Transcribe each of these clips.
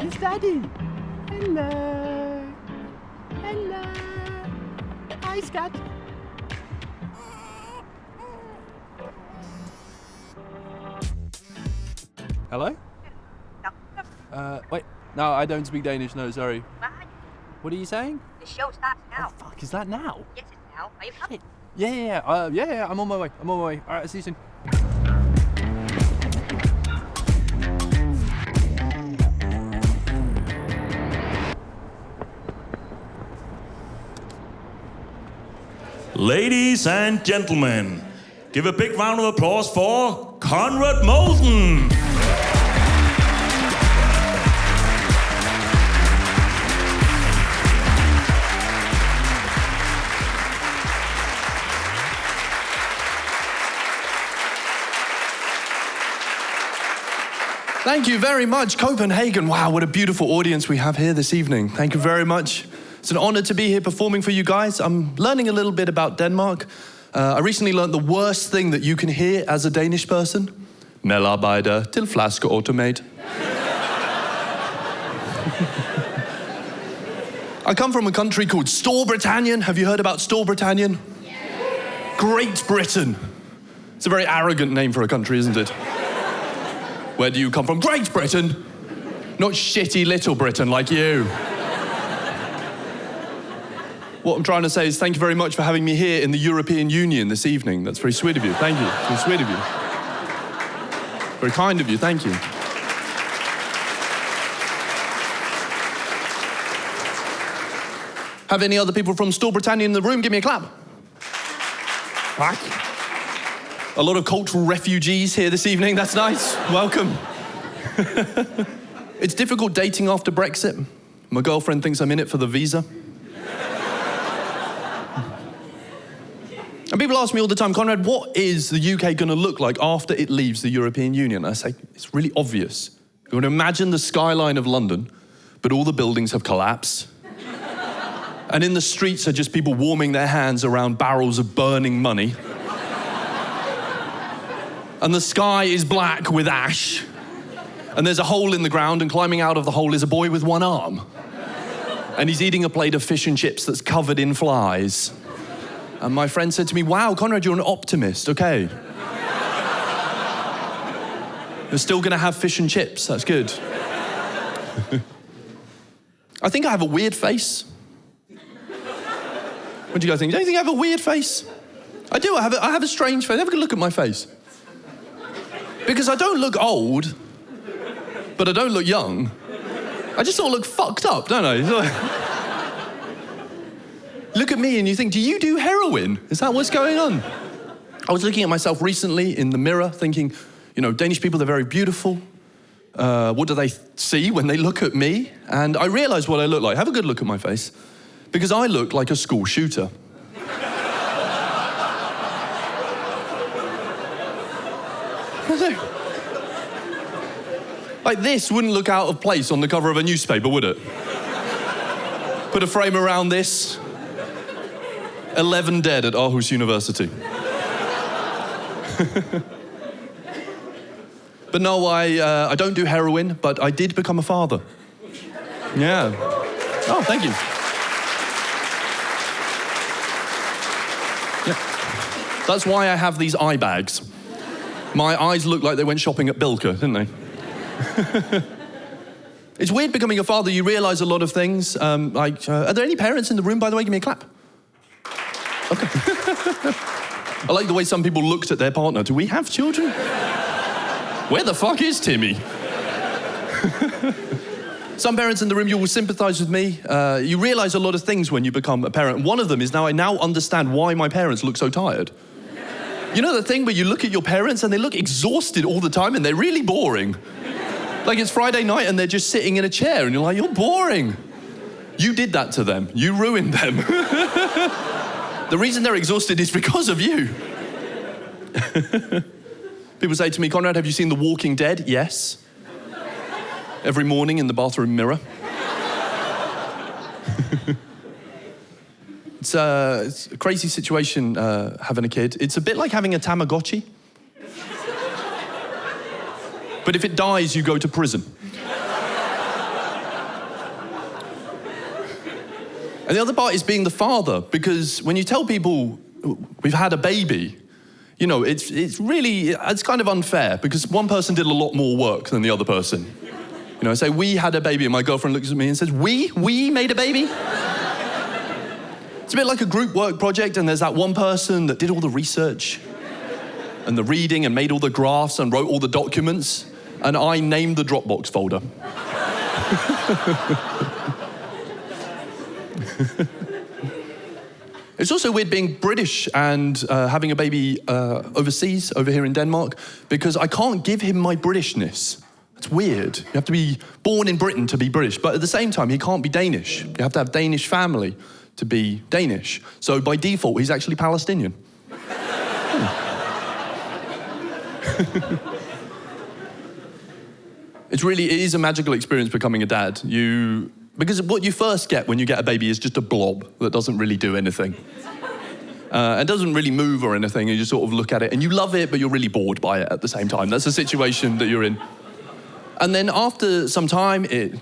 It's Daddy. Hello. Hello. Hi, skat. Hello? Wait. No, I don't speak Danish. No, sorry. What are you saying? The show starts now. Oh, fuck, is that now? Yes, it's now. Are you coming? Yeah. I'm on my way. All right, I'll see you soon. Ladies and gentlemen, give a big round of applause for Conrad Molden. Thank you very much, Copenhagen. Wow, what a beautiful audience we have here this evening. Thank you very much. It's an honor to be here performing for you guys. I'm learning a little bit about Denmark. I recently learned the worst thing that you can hear as a Danish person. Medarbejder til flaskeautomat. I come from a country called Storbritannien. Have you heard about Storbritannien? Yeah. Great Britain. It's a very arrogant name for a country, isn't it? Where do you come from? Great Britain. Not shitty little Britain like you. What I'm trying to say is thank you very much for having me here in the European Union this evening. That's very sweet of you. Thank you. It's very sweet of you. Very kind of you. Thank you. Have any other people from Storbritannien in the room? Give me a clap. A lot of cultural refugees here this evening. That's nice. Welcome. It's difficult dating after Brexit. My girlfriend thinks I'm in it for the visa. And people ask me all the time, Conrad, what is the UK going to look like after it leaves the European Union? I say, it's really obvious. You're going to imagine the skyline of London, but all the buildings have collapsed. And in the streets are just people warming their hands around barrels of burning money. And the sky is black with ash. And there's a hole in the ground, and climbing out of the hole is a boy with one arm. And he's eating a plate of fish and chips that's covered in flies. And my friend said to me, wow, Conrad, you're an optimist, okay. You're still gonna have fish and chips, that's good. I think I have a weird face. What do you guys think? Don't you think I have a weird face? I do, I have a strange face. Have a good look at my face. Because I don't look old, but I don't look young. I just sort of look fucked up, don't I? Look at me and you think, do you do heroin? Is that what's going on? I was looking at myself recently in the mirror thinking, you know, Danish people, they're very beautiful. What do they see when they look at me? And I realized what I look like. Have a good look at my face. Because I look like a school shooter. Like this wouldn't look out of place on the cover of a newspaper, would it? Put a frame around this. 11 dead at Aarhus University. But no, I don't do heroin, but I did become a father. Yeah. Oh, thank you. Yeah. That's why I have these eye bags. My eyes look like they went shopping at Bilka, didn't they? It's weird becoming a father. You realize a lot of things. Are there any parents in the room, by the way? Give me a clap. Okay. I like the way some people looked at their partner. Do we have children? Where the fuck is Timmy? Some parents in the room, you will sympathize with me. You realize a lot of things when you become a parent. One of them is I now understand why my parents look so tired. You know the thing where you look at your parents and they look exhausted all the time and they're really boring. Like it's Friday night and they're just sitting in a chair and you're like, you're boring. You did that to them. You ruined them. The reason they're exhausted is because of you. People say to me, Conrad, have you seen The Walking Dead? Yes. Every morning in the bathroom mirror. It's a crazy situation having a kid. It's a bit like having a Tamagotchi. But if it dies, you go to prison. And the other part is being the father, because when you tell people we've had a baby, you know, it's kind of unfair, because one person did a lot more work than the other person. You know, I say, we had a baby, and my girlfriend looks at me and says, we made a baby? It's a bit like a group work project, and there's that one person that did all the research and the reading and made all the graphs and wrote all the documents, and I named the Dropbox folder. It's also weird being British and having a baby overseas, over here in Denmark, because I can't give him my Britishness. It's weird. You have to be born in Britain to be British, but at the same time, he can't be Danish. You have to have Danish family to be Danish. So by default, he's actually Palestinian. It is a magical experience becoming a dad. Because what you first get when you get a baby is just a blob that doesn't really do anything. It doesn't really move or anything. You just sort of look at it and you love it, but you're really bored by it at the same time. That's the situation that you're in. And then after some time, it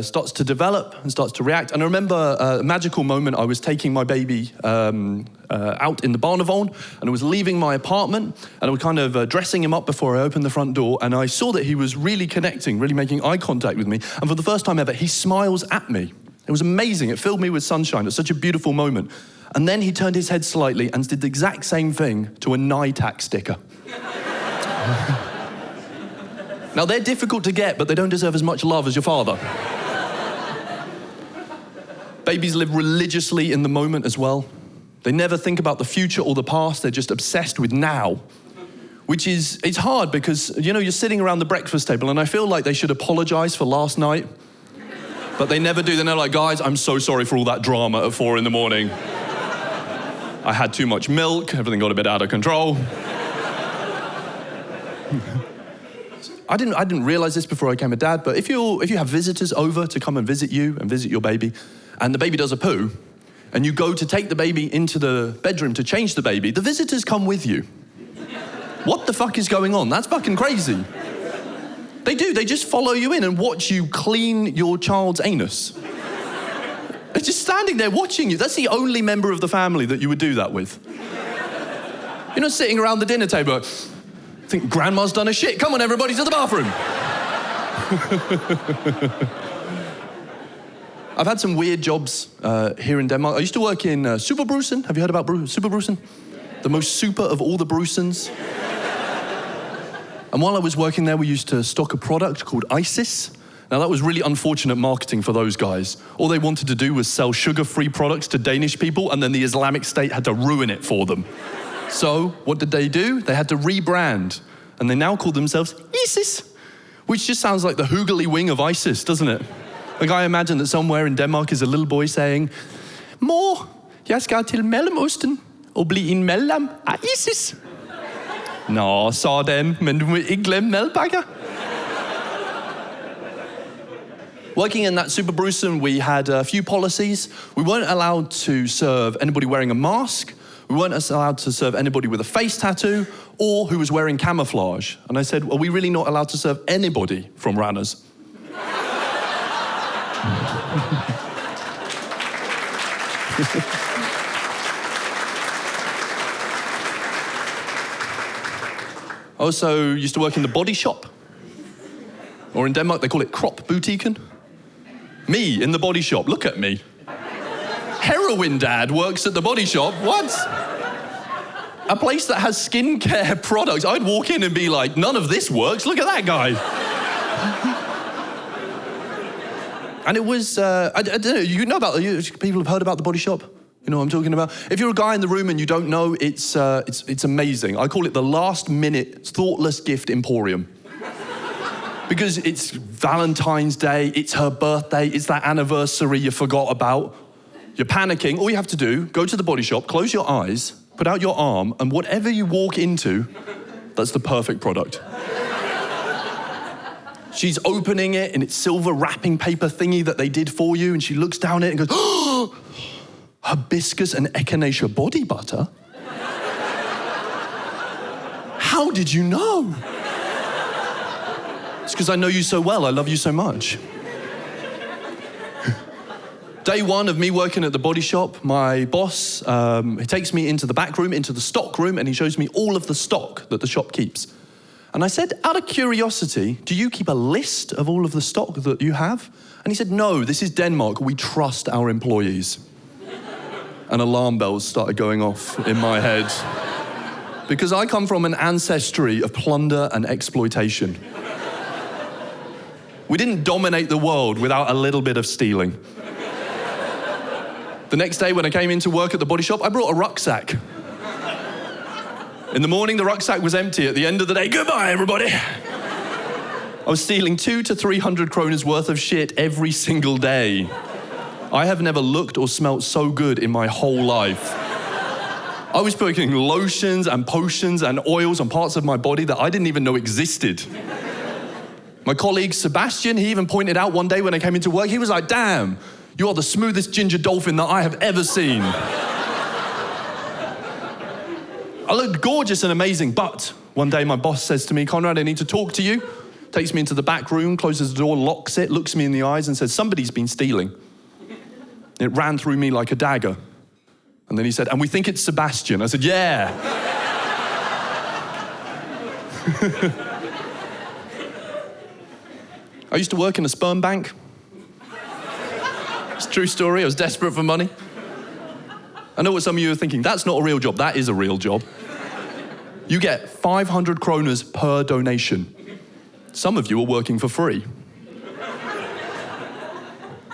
starts to develop and starts to react. And I remember a magical moment. I was taking my baby out in the barnevogn, and I was leaving my apartment, and I was kind of dressing him up before I opened the front door, and I saw that he was really connecting, really making eye contact with me. And for the first time ever, he smiles at me. It was amazing. It filled me with sunshine. It was such a beautiful moment. And then he turned his head slightly and did the exact same thing to a NITAC sticker. Now, they're difficult to get, but they don't deserve as much love as your father. Babies live religiously in the moment as well. They never think about the future or the past. They're just obsessed with now, which is, it's hard because, you know, you're sitting around the breakfast table and I feel like they should apologize for last night, but they never do. They're like, guys, I'm so sorry for all that drama at 4 a.m. I had too much milk. Everything got a bit out of control. I didn't realize this before I became a dad, but if you have visitors over to come and visit you and visit your baby, and the baby does a poo, and you go to take the baby into the bedroom to change the baby, the visitors come with you. What the fuck is going on? That's fucking crazy. They do, they just follow you in and watch you clean your child's anus. They're just standing there watching you. That's the only member of the family that you would do that with. You're not sitting around the dinner table, I think grandma's done a shit. Come on, everybody, to the bathroom. I've had some weird jobs here in Denmark. I used to work in Superbrusen. Have you heard about Superbrusen? The most super of all the Brusens. And while I was working there, we used to stock a product called ISIS. Now, that was really unfortunate marketing for those guys. All they wanted to do was sell sugar-free products to Danish people, and then the Islamic State had to ruin it for them. So, what did they do? They had to rebrand, and they now call themselves ISIS, which just sounds like the hyggelige wing of ISIS, doesn't it? Like, I imagine that somewhere in Denmark is a little boy saying, Mor, jeg skal til Mellemøsten og blive en medlem af ISIS. Nå, sådan, men du må ikke glemme madpakker. Working in that Superbrusen, we had a few policies. We weren't allowed to serve anybody wearing a mask. We weren't allowed to serve anybody with a face tattoo or who was wearing camouflage. And I said, are we really not allowed to serve anybody from Randers? I also used to work in the body shop. Or in Denmark, they call it krop butikken. Me in the body shop, look at me. Heroin dad works at the body shop, what? A place that has skincare products. I'd walk in and be like, none of this works, look at that guy. And it was, I don't know, people have heard about the body shop? You know what I'm talking about? If you're a guy in the room and you don't know, it's amazing. I call it the last minute thoughtless gift emporium. Because it's Valentine's Day, it's her birthday, it's that anniversary you forgot about. You're panicking. All you have to do, go to the body shop, close your eyes, put out your arm, and whatever you walk into, that's the perfect product. She's opening it in its silver wrapping paper thingy that they did for you, and she looks down at it and goes, oh, hibiscus and echinacea body butter? How did you know? It's because I know you so well, I love you so much. Day one of me working at the body shop, my boss, he takes me into the back room, into the stock room, and he shows me all of the stock that the shop keeps. And I said, out of curiosity, do you keep a list of all of the stock that you have? And he said, no, this is Denmark. We trust our employees. And alarm bells started going off in my head. Because I come from an ancestry of plunder and exploitation. We didn't dominate the world without a little bit of stealing. The next day when I came into work at the body shop, I brought a rucksack. In the morning, the rucksack was empty. At the end of the day, goodbye, everybody. I was stealing 200 to 300 kroners worth of shit every single day. I have never looked or smelt so good in my whole life. I was putting lotions and potions and oils on parts of my body that I didn't even know existed. My colleague Sebastian, he even pointed out one day when I came into work, he was like, damn, you are the smoothest ginger dolphin that I have ever seen. I looked gorgeous and amazing, but one day my boss says to me, Conrad, I need to talk to you. Takes me into the back room, closes the door, locks it, looks me in the eyes and says, somebody's been stealing. It ran through me like a dagger. And then he said, and we think it's Sebastian. I said, yeah. I used to work in a sperm bank. It's a true story. I was desperate for money. I know what some of you are thinking. That's not a real job. That is a real job. You get 500 kroners per donation. Some of you are working for free.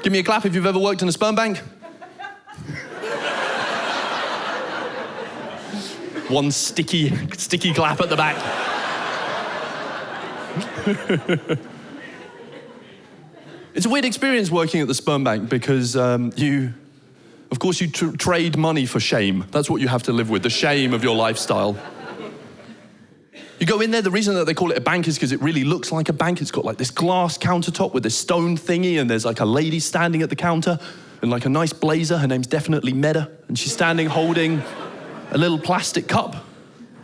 Give me a clap if you've ever worked in a sperm bank. One sticky clap at the back. It's a weird experience working at the sperm bank because you trade money for shame. That's what you have to live with, the shame of your lifestyle. You go in there, the reason that they call it a bank is because it really looks like a bank. It's got like this glass countertop with this stone thingy, and there's like a lady standing at the counter in like a nice blazer. Her name's definitely Meda, and she's standing holding a little plastic cup.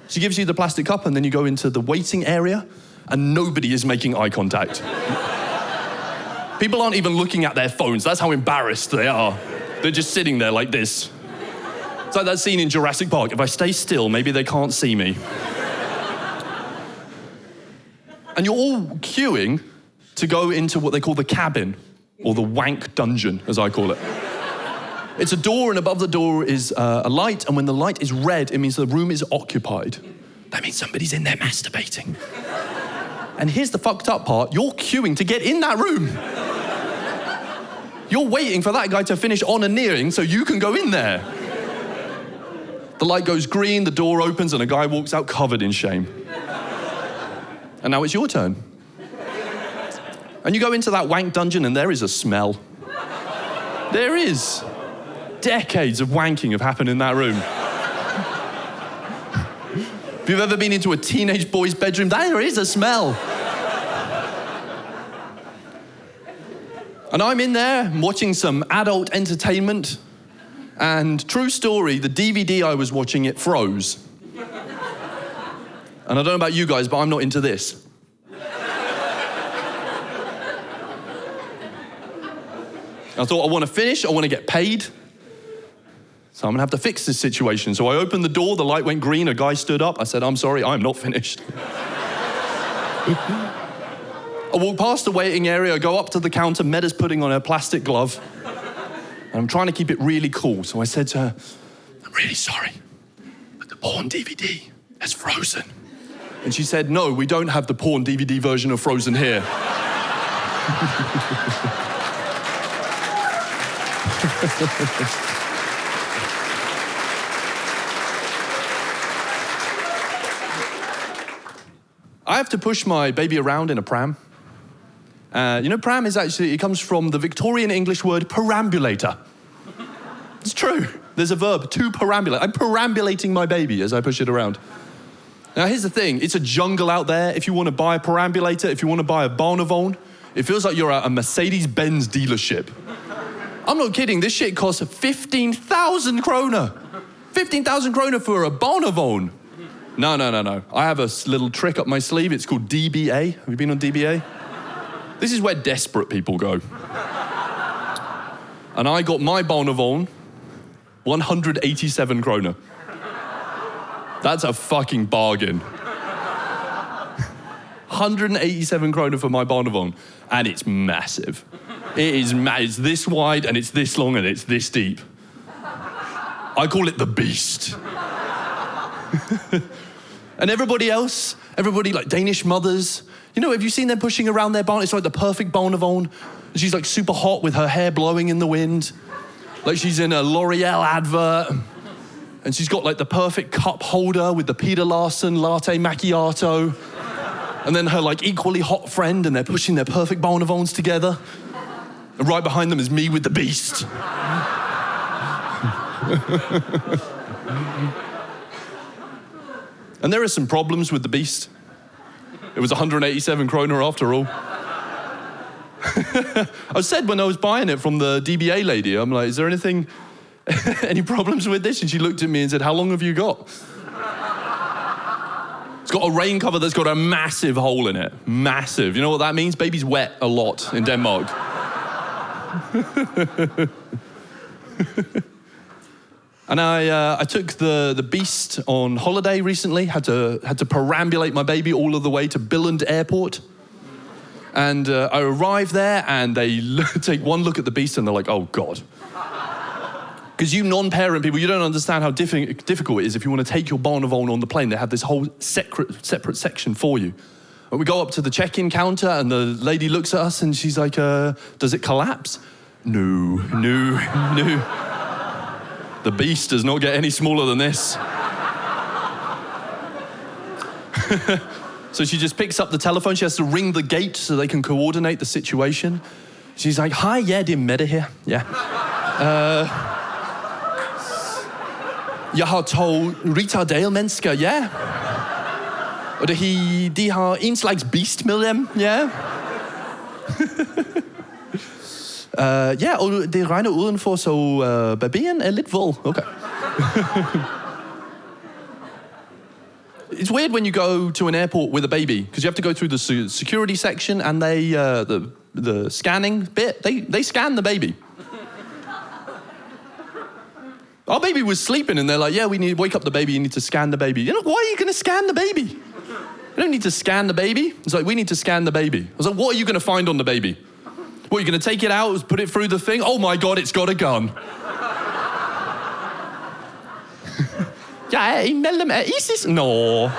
She gives you the plastic cup, and then you go into the waiting area, and nobody is making eye contact. People aren't even looking at their phones. That's how embarrassed they are. They're just sitting there like this. It's like that scene in Jurassic Park. If I stay still, maybe they can't see me. And you're all queuing to go into what they call the cabin, or the wank dungeon, as I call it. It's a door, and above the door is a light, and when the light is red, it means the room is occupied. That means somebody's in there masturbating. And here's the fucked up part, you're queuing to get in that room. You're waiting for that guy to finish onaneering so you can go in there. The light goes green, the door opens, and a guy walks out covered in shame. And now it's your turn. And you go into that wank dungeon, and there is a smell. There is. Decades of wanking have happened in that room. If you've ever been into a teenage boy's bedroom, there is a smell. And I'm in there watching some adult entertainment, and true story, the DVD I was watching, it froze. And I don't know about you guys, but I'm not into this. I thought, I want to finish, I want to get paid. So I'm going to have to fix this situation. So I opened the door, the light went green, a guy stood up. I said, I'm sorry, I'm not finished. I walk past the waiting area, I go up to the counter, Meda's putting on her plastic glove. And I'm trying to keep it really cool. So I said to her, I'm really sorry, but the porn DVD has frozen. And she said, no, we don't have the porn DVD version of Frozen here. I have to push my baby around in a pram. Pram is actually, it comes from the Victorian English word perambulator. It's true. There's a verb, to perambulate. I'm perambulating my baby as I push it around. Now, here's the thing. It's a jungle out there. If you want to buy a perambulator, if you want to buy a barnavon, it feels like you're at a Mercedes-Benz dealership. I'm not kidding. This shit costs 15,000 kroner. 15,000 kroner for a barnavon. No. I have a little trick up my sleeve. It's called DBA. Have you been on DBA? This is where desperate people go. And I got my barnevogn, 187 kroner. That's a fucking bargain. 187 kroner for my barnevogn, and it's massive. It's this wide, and it's this long, and it's this deep. I call it the beast. And everybody like Danish mothers, you know, have you seen them pushing around their barn? It's like the perfect barnevogn. And she's like super hot with her hair blowing in the wind. Like she's in a L'Oreal advert. And she's got like the perfect cup holder with the Peter Larson latte macchiato. And then her like equally hot friend, and they're pushing their perfect barnevogns together. And right behind them is me with the beast. And there are some problems with the beast. It was 187 kroner after all. I said when I was buying it from the DBA lady, I'm like, is there anything, any problems with this? And she looked at me and said, how long have you got? It's got a rain cover that's got a massive hole in it. Massive. You know what that means? Baby's wet a lot in Denmark. And I took the beast on holiday recently. Had to perambulate my baby all of the way to Billund Airport. And I arrived there, and they take one look at the beast, and they're like, "Oh God." Because you non-parent people, you don't understand how difficult it is if you want to take your barnevogn on the plane. They have this whole separate section for you. And we go up to the check-in counter, and the lady looks at us, and she's like, "Does it collapse?" No. The beast does not get any smaller than this. So she just picks up the telephone. She has to ring the gate so they can coordinate the situation. She's like, "Hi, yeah, det Mette her. Ja. Jeg har to retardale mennesker, ja. Og de har en slags beast med dem, ja. Ja, og det regner udenfor, så babyen er lidt vold. Okay. It's weird when you go to an airport with a baby, because you have to go through the security section, and they, the scanning bit, they scan the baby. Our baby was sleeping, and they're like, "Yeah, we need to wake up the baby, you need to scan the baby." You know, why are you going to scan the baby? You don't need to scan the baby. It's like, we need to scan the baby. I was like, what are you going to find on the baby? What, you're going to take it out, put it through the thing? Oh my God, it's got a gun. Jeg er en medlem af ISIS. No.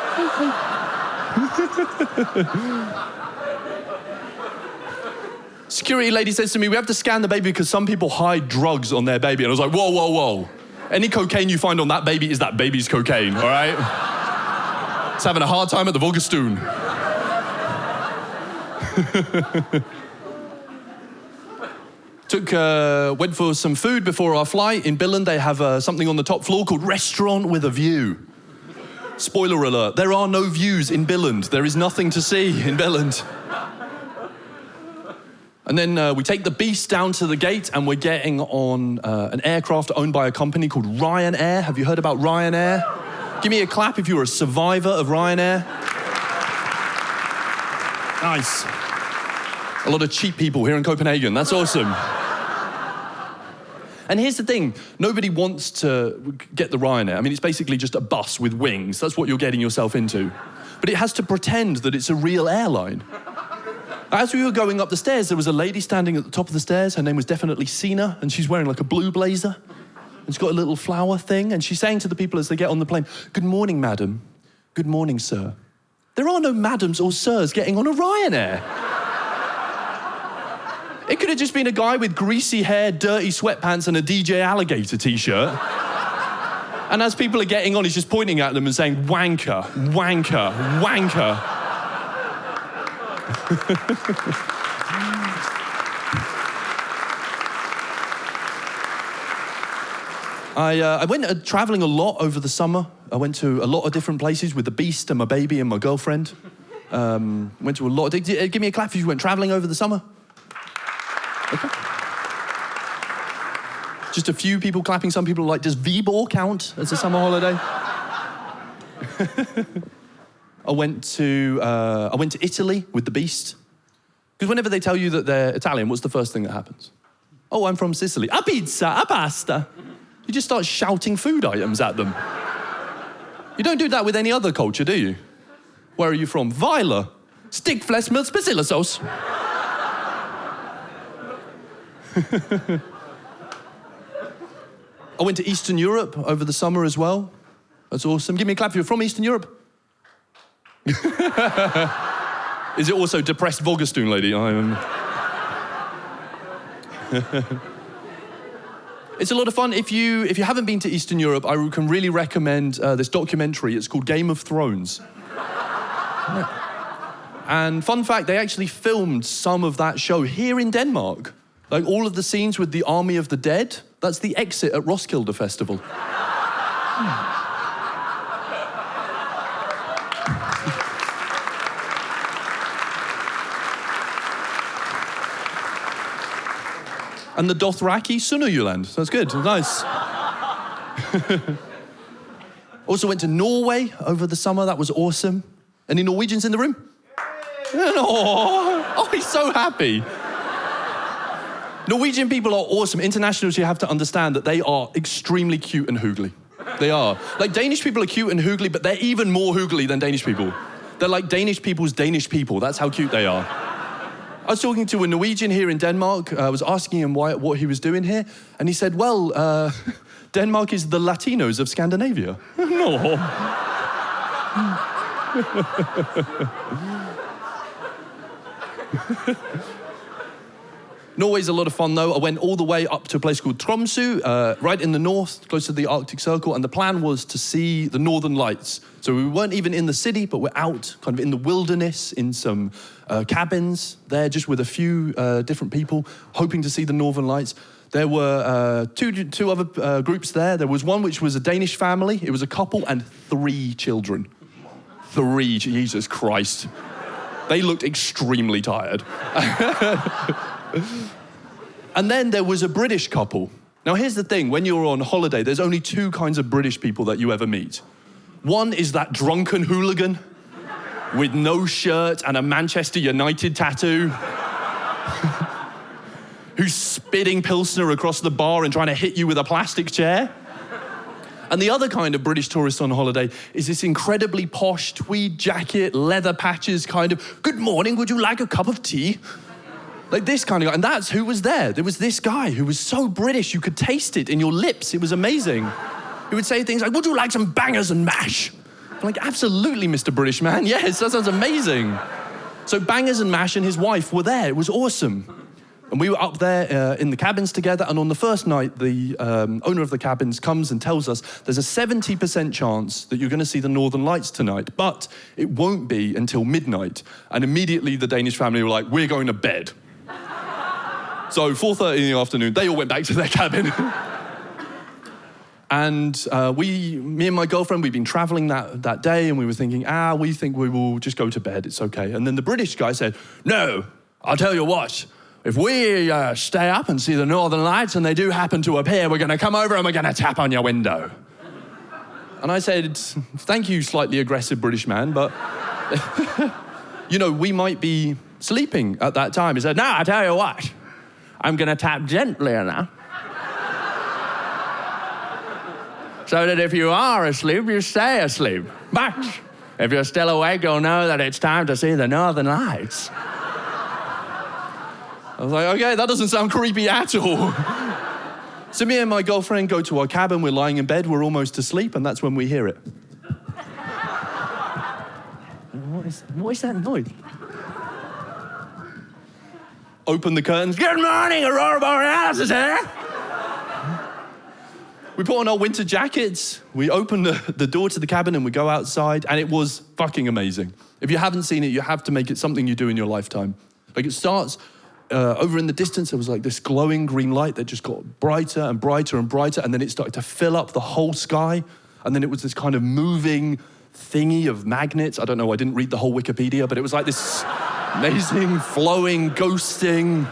Security lady says to me, "We have to scan the baby because some people hide drugs on their baby." And I was like, whoa. Any cocaine you find on that baby is that baby's cocaine, all right? It's having a hard time at the Vuggestuen. Went for some food before our flight. In Billund, they have something on the top floor called Restaurant with a View. Spoiler alert, there are no views in Billund. There is nothing to see in Billund. And then we take the beast down to the gate, and we're getting on an aircraft owned by a company called Ryanair. Have you heard about Ryanair? Give me a clap if you're a survivor of Ryanair. Nice. A lot of cheap people here in Copenhagen. That's awesome. And here's the thing. Nobody wants to get the Ryanair. I mean, it's basically just a bus with wings. That's what you're getting yourself into. But it has to pretend that it's a real airline. As we were going up the stairs, there was a lady standing at the top of the stairs. Her name was definitely Sina, and she's wearing like a blue blazer. And she's got a little flower thing, and she's saying to the people as they get on the plane, "Good morning, madam. Good morning, sir." There are no madams or sirs getting on a Ryanair. It could have just been a guy with greasy hair, dirty sweatpants, and a DJ Alligator t-shirt. And as people are getting on, he's just pointing at them and saying, "Wanker, wanker, wanker." I went traveling a lot over the summer. I went to a lot of different places with the beast and my baby and my girlfriend. Went to a lot. Give me a clap if you went traveling over the summer. Okay. Just a few people clapping. Some people are like, "Does Viborg count as a summer holiday?" I went to Italy with the beast. Because whenever they tell you that they're Italian, what's the first thing that happens? Oh, I'm from Sicily. A pizza, a pasta. You just start shouting food items at them. You don't do that with any other culture, do you? Where are you from? Weiler. Stick flesh med persillesauce. I went to Eastern Europe over the summer as well. That's awesome. Give me a clap if you're from Eastern Europe. Is it also depressed Voggestoon lady? It's a lot of fun. If you haven't been to Eastern Europe, I can really recommend this documentary. It's called Game of Thrones. And fun fact, they actually filmed some of that show here in Denmark. Like all of the scenes with the Army of the Dead, that's the exit at Roskilde Festival. And the Dothraki Sunderjylland. So that's good, nice. Also went to Norway over the summer, that was awesome. Any Norwegians in the room? Oh, he's so happy. Norwegian people are awesome. Internationals, you have to understand that they are extremely cute and hoogly. They are. Like Danish people are cute and hoogly, but they're even more hoogly than Danish people. They're like Danish people's Danish people. That's how cute they are. I was talking to a Norwegian here in Denmark. I was asking him what he was doing here. And he said, well, Denmark is the Latinos of Scandinavia. No. Norway's a lot of fun, though. I went all the way up to a place called Tromsø, right in the north, close to the Arctic Circle, and the plan was to see the Northern Lights. So we weren't even in the city, but we're out kind of in the wilderness, in some cabins there, just with a few different people, hoping to see the Northern Lights. There were two other groups there. There was one which was a Danish family. It was a couple and 3 children. 3, Jesus Christ. They looked extremely tired. And then there was a British couple. Now here's the thing, when you're on holiday, there's only 2 kinds of British people that you ever meet. One is that drunken hooligan with no shirt and a Manchester United tattoo who's spitting Pilsner across the bar and trying to hit you with a plastic chair. And the other kind of British tourist on holiday is this incredibly posh tweed jacket, leather patches kind of, good morning, would you like a cup of tea? Like this kind of guy, and that's who was there. There was this guy who was so British, you could taste it in your lips. It was amazing. He would say things like, would you like some bangers and mash? I'm like, absolutely, Mr. British man. Yes, that sounds amazing. So bangers and mash and his wife were there. It was awesome. And we were up there in the cabins together, and on the first night, the owner of the cabins comes and tells us there's a 70% chance that you're going to see the Northern Lights tonight, but it won't be until midnight. And immediately the Danish family were like, we're going to bed. So 4:30 in the afternoon, they all went back to their cabin. And me and my girlfriend, we'd been traveling that day, and we were thinking, we think we will just go to bed, it's okay. And then the British guy said, no, I'll tell you what, if we stay up and see the Northern Lights and they do happen to appear, we're going to come over and we're going to tap on your window. And I said, thank you, slightly aggressive British man, but, we might be sleeping at that time. He said, no, I'll tell you what, I'm going to tap gently enough so that if you are asleep, you stay asleep. But if you're still awake, you'll know that it's time to see the Northern Lights. I was like, okay, that doesn't sound creepy at all. So me and my girlfriend go to our cabin, we're lying in bed, we're almost asleep, and that's when we hear it. What is that noise? Open the curtains. Good morning, Aurora Borealis is here. We put on our winter jackets, we open the door to the cabin and we go outside, and it was fucking amazing. If you haven't seen it, you have to make it something you do in your lifetime. Like it starts over in the distance, there was like this glowing green light that just got brighter and brighter and brighter, and then it started to fill up the whole sky, and then it was this kind of moving thingy of magnets. I don't know, I didn't read the whole Wikipedia, but it was like this amazing, flowing, ghosting.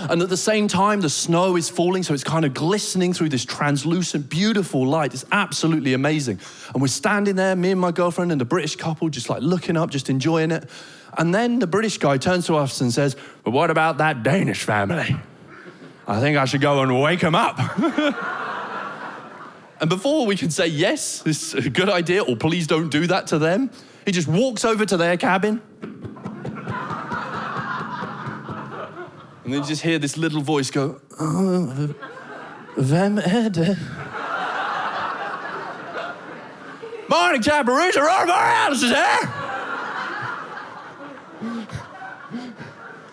And at the same time, the snow is falling, so it's kind of glistening through this translucent, beautiful light. It's absolutely amazing. And we're standing there, me and my girlfriend and the British couple, just like looking up, just enjoying it. And then the British guy turns to us and says, but what about that Danish family? I think I should go and wake him up. And before we can say, yes, this is a good idea, or please don't do that to them, he just walks over to their cabin. And then you just hear this little voice go, oh, vem er det? Morning, Cabarooza, Roy Morales is here!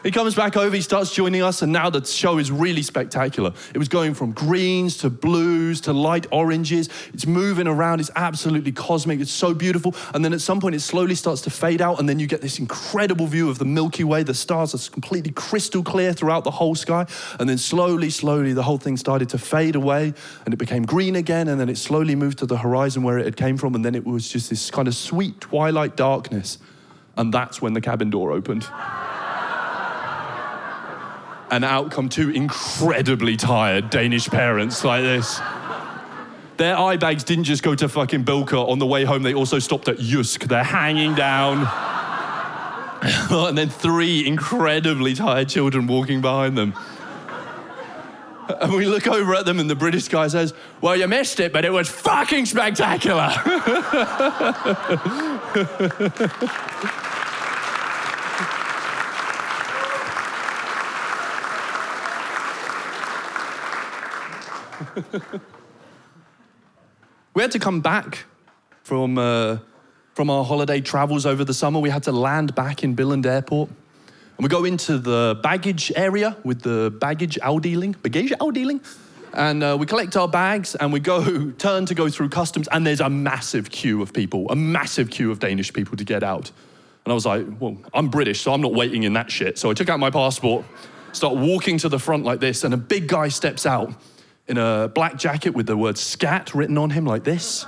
He comes back over, he starts joining us, and now the show is really spectacular. It was going from greens to blues to light oranges. It's moving around, it's absolutely cosmic, it's so beautiful. And then at some point it slowly starts to fade out, and then you get this incredible view of the Milky Way. The stars are completely crystal clear throughout the whole sky. And then slowly, the whole thing started to fade away, and it became green again, and then it slowly moved to the horizon where it had came from, and then it was just this kind of sweet twilight darkness. And that's when the cabin door opened. And out come two incredibly tired Danish parents like this. Their eye bags didn't just go to fucking Bilka. On the way home, they also stopped at Jysk. They're hanging down. And then three incredibly tired children walking behind them. And we look over at them and the British guy says, well, you missed it, but it was fucking spectacular. We had to come back from our holiday travels over the summer. We had to land back in Billund Airport. And we go into the baggage area with the bagage afdeling. And we collect our bags and we turn to go through customs, and there's a massive queue of people, a massive queue of Danish people to get out. And I was like, well, I'm British, so I'm not waiting in that shit. So I took out my passport, start walking to the front like this, and a big guy steps out in a black jacket with the word scat written on him like this.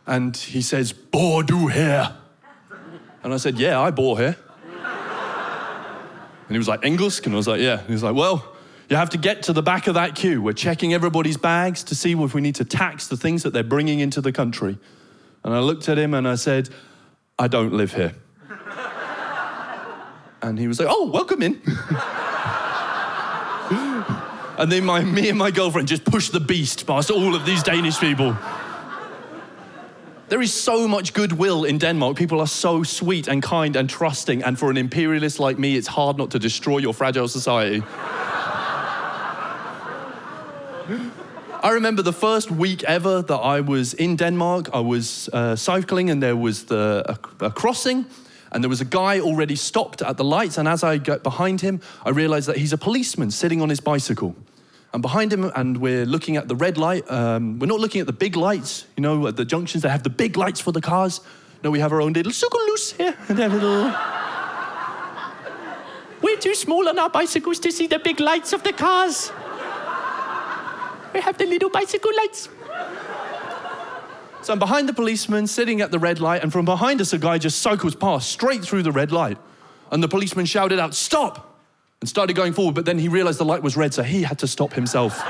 And he says, bor du her? And I said, yeah, I bor here. And he was like, English? And I was like, yeah. And he was like, well, you have to get to the back of that queue. We're checking everybody's bags to see if we need to tax the things that they're bringing into the country. And I looked at him and I said, I don't live here. And he was like, oh, welcome in. And then me and my girlfriend just pushed the beast past all of these Danish people. There is so much goodwill in Denmark. People are so sweet and kind and trusting. And for an imperialist like me, it's hard not to destroy your fragile society. I remember the first week ever that I was in Denmark. I was cycling and there was a crossing. And there was a guy already stopped at the lights. And as I got behind him, I realized that he's a policeman sitting on his bicycle. And behind him, and we're looking at the red light. We're not looking at the big lights. You know, at the junctions, they have the big lights for the cars. No, we have our own little sukulus here. We're too small on our bicycles to see the big lights of the cars. We have the little bicycle lights. So I'm behind the policeman, sitting at the red light, and from behind us, a guy just cycles past, straight through the red light. And the policeman shouted out, stop! And started going forward, but then he realized the light was red, so he had to stop himself.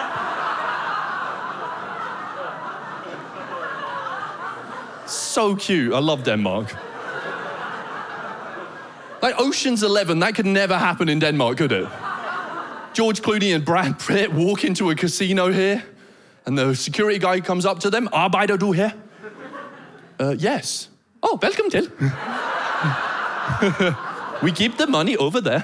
So cute, I love Denmark. Like Ocean's 11, that could never happen in Denmark, could it? George Clooney and Brad Pitt walk into a casino here, and the security guy comes up to them, arbejder du her? Yes. Oh, welcome til. We keep the money over there.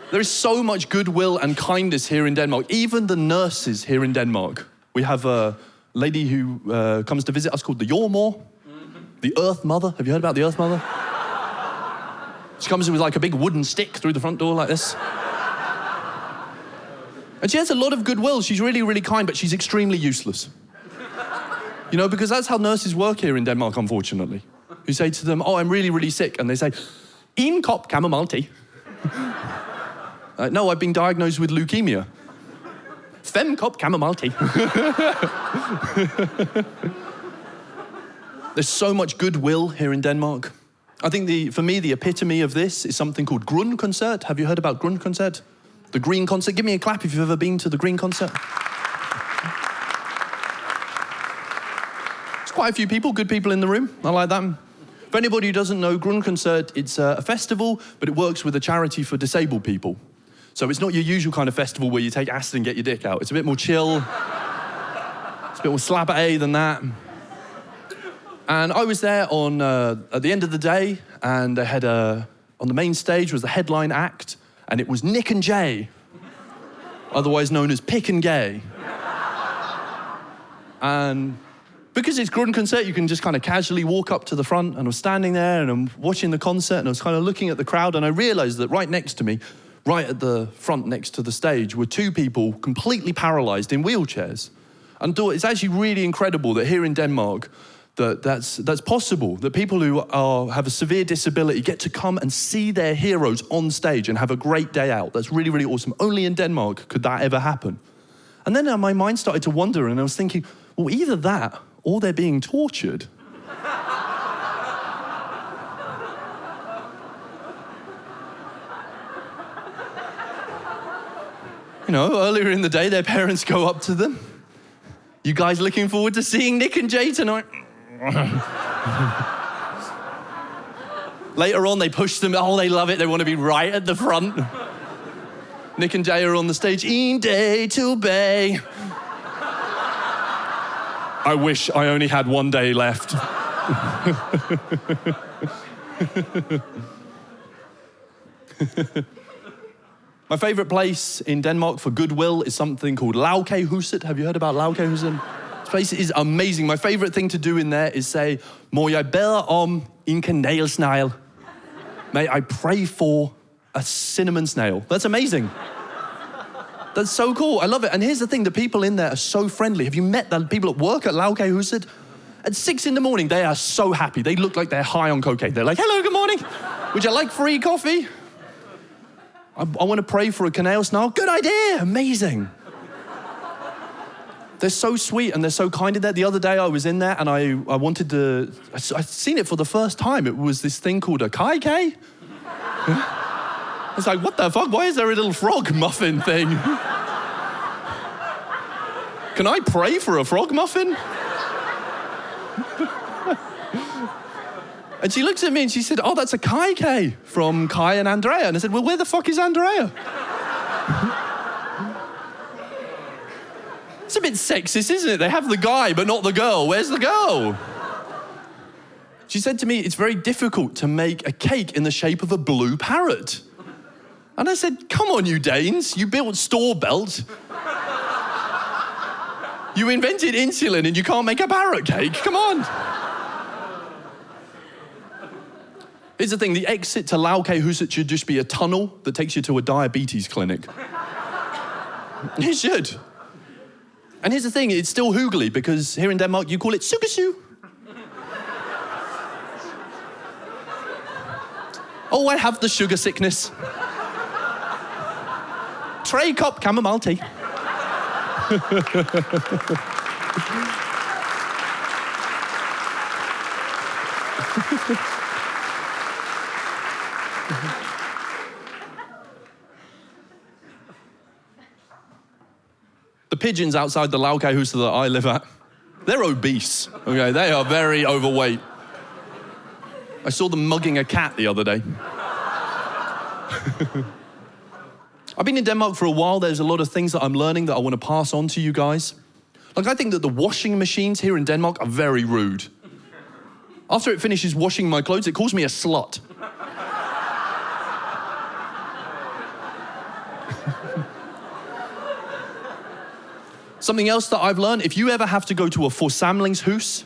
There is so much goodwill and kindness here in Denmark. Even the nurses here in Denmark. We have a lady who comes to visit us called the Jordmor, the Earth Mother. Have you heard about the Earth Mother? She comes in with like a big wooden stick through the front door like this. And she has a lot of goodwill. She's really, really kind, but she's extremely useless. You know, because that's how nurses work here in Denmark, unfortunately. You say to them, oh, I'm really, really sick. And they say, en kop chamomile tea. No, I've been diagnosed with leukemia. 5 kop chamomile tea. There's so much goodwill here in Denmark. I think for me, the epitome of this is something called Grundkoncert. Have you heard about Grundkoncert? The Green Concert. Give me a clap if you've ever been to the Green Concert. There's quite a few people, good people in the room. I like that. For anybody who doesn't know, Grundkoncert, it's a festival, but it works with a charity for disabled people. So it's not your usual kind of festival where you take acid and get your dick out. It's a bit more chill. It's a bit more slap-a than that. And I was there on at the end of the day, and they had on the main stage was the headline act, and it was Nick and Jay, otherwise known as Pick and Gay. And because it's Grundkoncert, you can just kind of casually walk up to the front, and I was standing there, and I'm watching the concert, and I was kind of looking at the crowd, and I realized that right next to me, right at the front next to the stage, were two people completely paralyzed in wheelchairs. And it's actually really incredible that here in Denmark, that's possible, that people who have a severe disability get to come and see their heroes on stage and have a great day out. That's really, really awesome. Only in Denmark could that ever happen. And then my mind started to wander, and I was thinking, well, either that or they're being tortured. You know, earlier in the day, their parents go up to them. You guys looking forward to seeing Nick and Jay tonight? Later on, they push them. Oh, they love it. They want to be right at the front. Nick and Jay are on the stage. In day to bay. I wish I only had one day left. My favorite place in Denmark for goodwill is something called Laukehuset. Have you heard about Laukehuset? This place is amazing. My favorite thing to do in there is say, må jeg bede om en kanelsnegl? May I pray for a cinnamon snail? That's amazing. That's so cool. I love it. And here's the thing, the people in there are so friendly. Have you met the people at work at Laukehuset? At 6 in the morning, they are so happy. They look like they're high on cocaine. They're like, hello, good morning. Would you like free coffee? I want to pray for a kanelsnegl. Good idea, amazing. They're so sweet and they're so kind in there. The other day I was in there and I'd seen it for the first time. It was this thing called a kai. It's like, what the fuck? Why is there a little frog muffin thing? Can I pray for a frog muffin? And she looked at me and she said, oh, that's a kai from Kai and Andrea. And I said, well, where the fuck is Andrea? It's a bit sexist, isn't it? They have the guy, but not the girl. Where's the girl? She said to me, it's very difficult to make a cake in the shape of a blue parrot. And I said, come on, you Danes. You built store belt. You invented insulin and you can't make a parrot cake. Come on. Here's the thing, the exit to Laukehuset should just be a tunnel that takes you to a diabetes clinic. It should. And here's the thing, it's still hyggeligt because here in Denmark you call it sugasu. Oh, I have the sugar sickness. 3 cup chamomile tea. The pigeons outside the Laukehuset that I live at, they're obese, okay? They are very overweight. I saw them mugging a cat the other day. I've been in Denmark for a while. There's a lot of things that I'm learning that I want to pass on to you guys. Like, I think that the washing machines here in Denmark are very rude. After it finishes washing my clothes, it calls me a slut. Something else that I've learned, if you ever have to go to a forsamlingshus,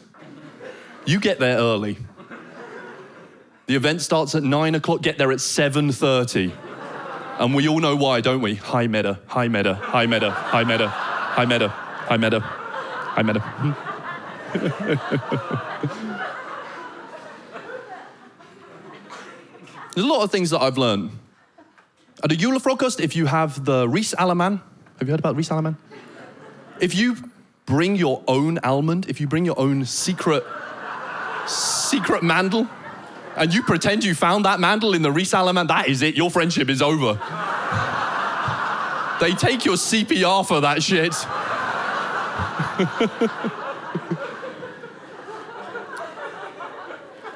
you get there early. The event starts at 9 o'clock, get there at 7:30. And we all know why, don't we? High meta, high meta, high meta, high meta, high meta, high meta, high meta. There's a lot of things that I've learned. At a julefrokost, if you have the risalamand, have you heard about risalamand? If you bring your own almond, if you bring your own secret mandel, and you pretend you found that mandel in the risalamand, that is it, your friendship is over. They take your CPR for that shit.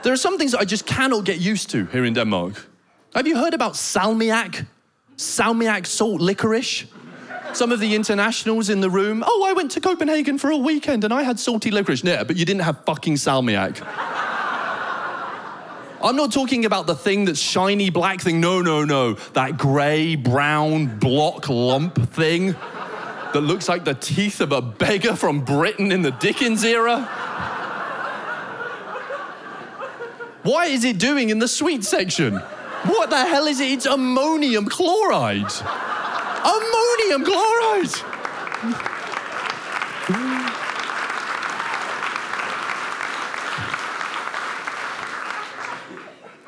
There are some things that I just cannot get used to here in Denmark. Have you heard about salmiak? Salmiak salt licorice? Some of the internationals in the room, oh, I went to Copenhagen for a weekend and I had salty licorice. Yeah, but you didn't have fucking salmiak. I'm not talking about the thing that's shiny black thing. No. That grey, brown, block lump thing that looks like the teeth of a beggar from Britain in the Dickens era. What is it doing in the sweet section? What the hell is it? It's ammonium chloride. Ammonium chloride!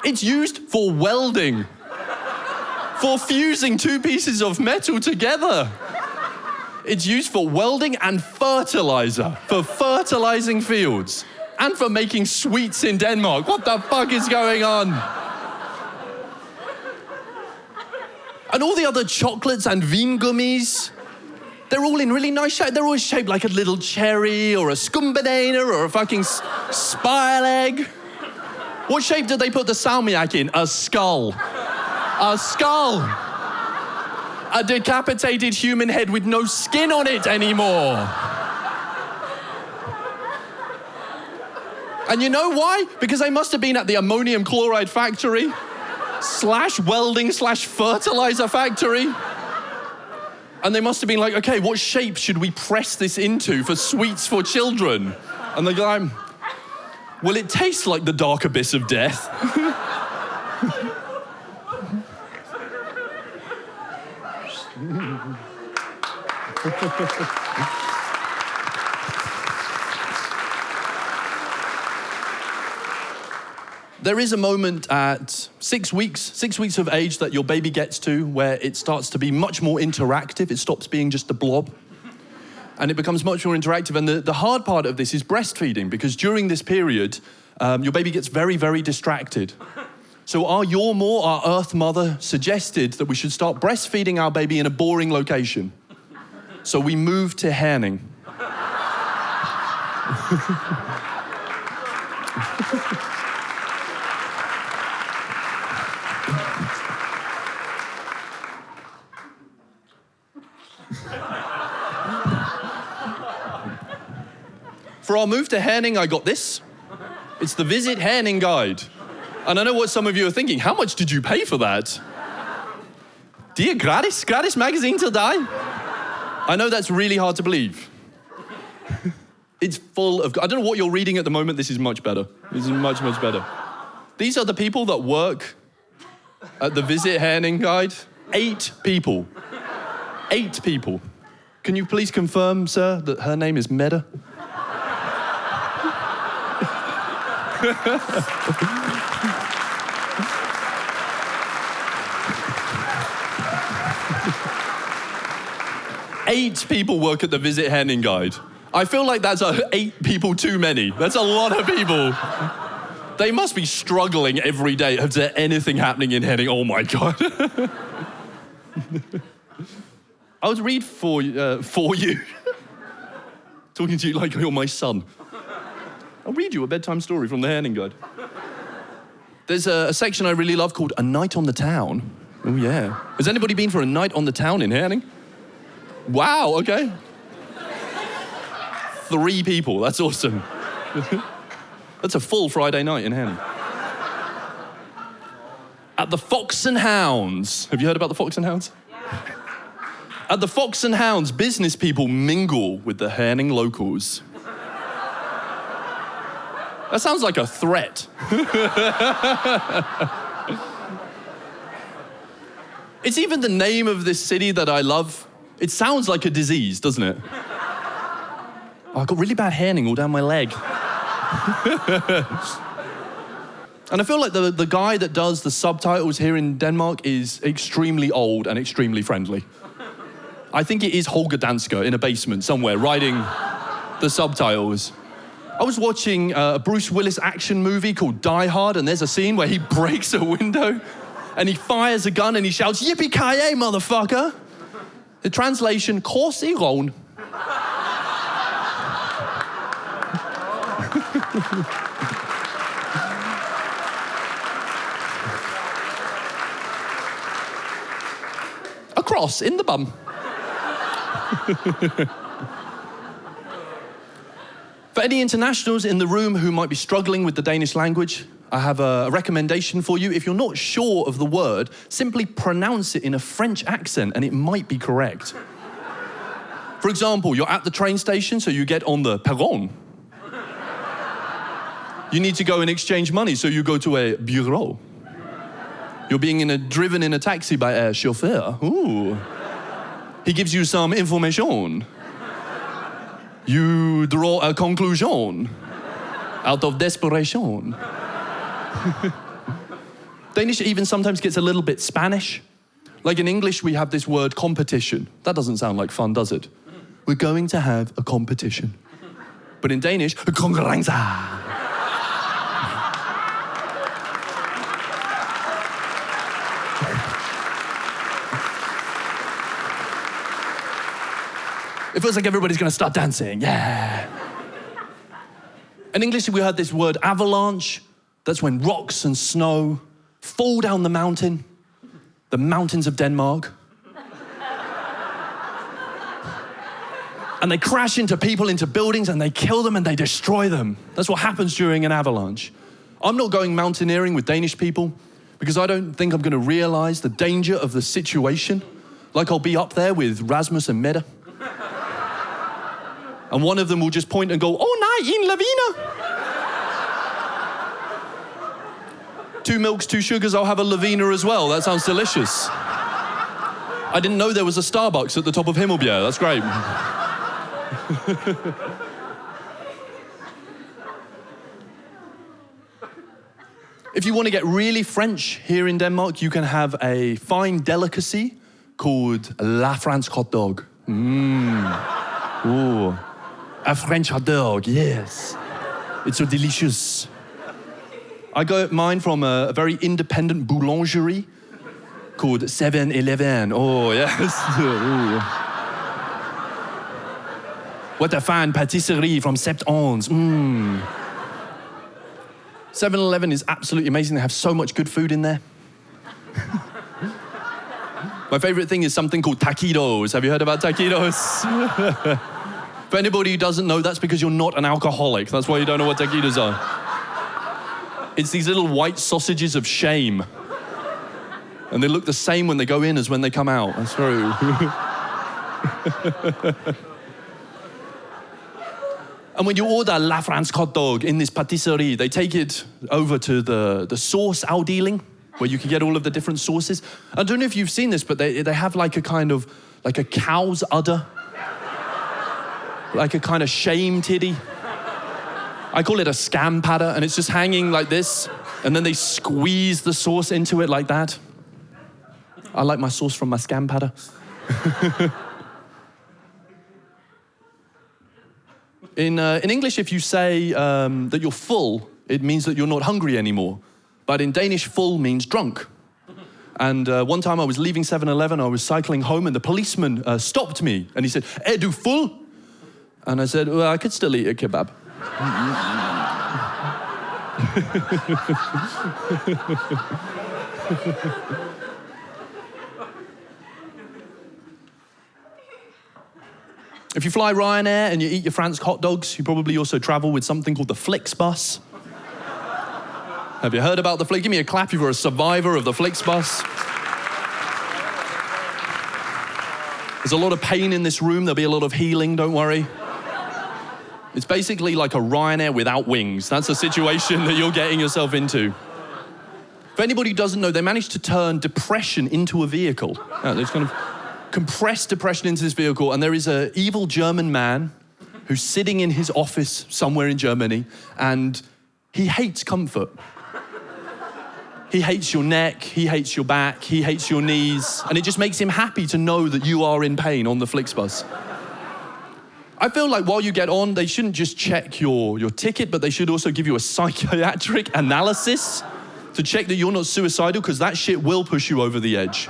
It's used for welding, for fusing two pieces of metal together. It's used for welding and fertilizer, for fertilizing fields, and for making sweets in Denmark. What the fuck is going on? And all the other chocolates and vingummies, they're all in really nice shape. They're always shaped like a little cherry or a scumbanator or a fucking spile egg. What shape did they put the salmiak in? A skull. A skull. A decapitated human head with no skin on it anymore. And you know why? Because they must have been at the ammonium chloride factory / welding / fertilizer factory. And they must have been like, okay, what shape should we press this into for sweets for children? And the guy, well, it tastes like the dark abyss of death. There is a moment at 6 weeks of age that your baby gets to where it starts to be much more interactive. It stops being just a blob. And it becomes much more interactive. And the hard part of this is breastfeeding, because during this period, your baby gets very, very distracted. So our Earth mother, suggested that we should start breastfeeding our baby in a boring location. So we moved to Herning. For our move to Herning, I got this. It's the Visit Herning Guide. And I know what some of you are thinking. How much did you pay for that? Dear, gratis magazine today. I know that's really hard to believe. It's full of... I don't know what you're reading at the moment. This is much better. This is much, much better. These are the people that work at the Visit Herning Guide. 8 people. 8 people. Can you please confirm, sir, that her name is Meda? Eight people work at the Visit Herning Guide. I feel like that's 8 people too many. That's a lot of people. They must be struggling every day. Is there anything happening in Herning? Oh my God. I would read for you. Talking to you like you're my son. I'll read you a bedtime story from the Herning Guide. There's a section I really love called A Night on the Town. Oh yeah. Has anybody been for a night on the town in Herning? Wow, okay. 3 people, that's awesome. That's a full Friday night in Herning. At the Fox and Hounds. Have you heard about the Fox and Hounds? At the Fox and Hounds, business people mingle with the Herning locals. That sounds like a threat. It's even the name of this city that I love. It sounds like a disease, doesn't it? Oh, I got really bad herning all down my leg. And I feel like the guy that does the subtitles here in Denmark is extremely old and extremely friendly. I think it is Holger Dansk in a basement somewhere writing the subtitles. I was watching a Bruce Willis action movie called Die Hard, and there's a scene where he breaks a window and he fires a gun and he shouts, "Yippee-ki-yay, motherfucker!" The translation, "Kors i røven." cross in the bum. For any internationals in the room who might be struggling with the Danish language, I have a recommendation for you. If you're not sure of the word, simply pronounce it in a French accent and it might be correct. For example, you're at the train station, so you get on the perron. You need to go and exchange money, so you go to a bureau. You're being driven in a taxi by a chauffeur. Ooh. He gives you some information. You draw a conclusion out of desperation. Danish even sometimes gets a little bit Spanish. Like in English, we have this word competition. That doesn't sound like fun, does it? We're going to have a competition. But in Danish, konkurrence. It feels like everybody's going to start dancing. Yeah. In English, we heard this word avalanche. That's when rocks and snow fall down the mountains of Denmark. And they crash into people, into buildings, and they kill them and they destroy them. That's what happens during an avalanche. I'm not going mountaineering with Danish people because I don't think I'm going to realize the danger of the situation. Like I'll be up there with Rasmus and Mette. And one of them will just point and go, "Oh nej, en lavine." 2 milks, 2 sugars, I'll have a lavina as well. That sounds delicious. I didn't know there was a Starbucks at the top of Himmelbjerg. That's great. If you want to get really French here in Denmark, you can have a fine delicacy called la Franche hot dog. Ooh. A French hot dog, yes. It's so delicious. I got mine from a very independent boulangerie called 7-Eleven. Oh, yes. Ooh. What a fine patisserie from Septons. 7-Eleven is absolutely amazing. They have so much good food in there. My favorite thing is something called taquitos. Have you heard about taquitos? For anybody who doesn't know, that's because you're not an alcoholic. That's why you don't know what taquitos are. It's these little white sausages of shame. And they look the same when they go in as when they come out. That's true. And when you order La France hot dog in this patisserie, they take it over to the sauce afdeling, where you can get all of the different sauces. I don't know if you've seen this, but they have like a kind of, like a cow's udder. Like a kind of shame titty. I call it a scam patter, and it's just hanging like this, and then they squeeze the sauce into it like that. I like my sauce from my scam patter. In English, if you say that you're full, it means that you're not hungry anymore. But in Danish, full means drunk. And one time I was leaving 7-Eleven, I was cycling home, and the policeman stopped me, and he said, "Er du full?" And I said, "Well, I could still eat a kebab." If you fly Ryanair and you eat your Fransk hot dogs, you probably also travel with something called the Flixbus. Have you heard about the Flix? Give me a clap if you're a survivor of the Flixbus. There's a lot of pain in this room. There'll be a lot of healing, don't worry. It's basically like a Ryanair without wings. That's the situation that you're getting yourself into. For anybody who doesn't know, they managed to turn depression into a vehicle. They've kind of compressed depression into this vehicle, and there is an evil German man who's sitting in his office somewhere in Germany, and he hates comfort. He hates your neck, he hates your back, he hates your knees, and it just makes him happy to know that you are in pain on the Flixbus. I feel like while you get on, they shouldn't just check your ticket, but they should also give you a psychiatric analysis to check that you're not suicidal, because that shit will push you over the edge.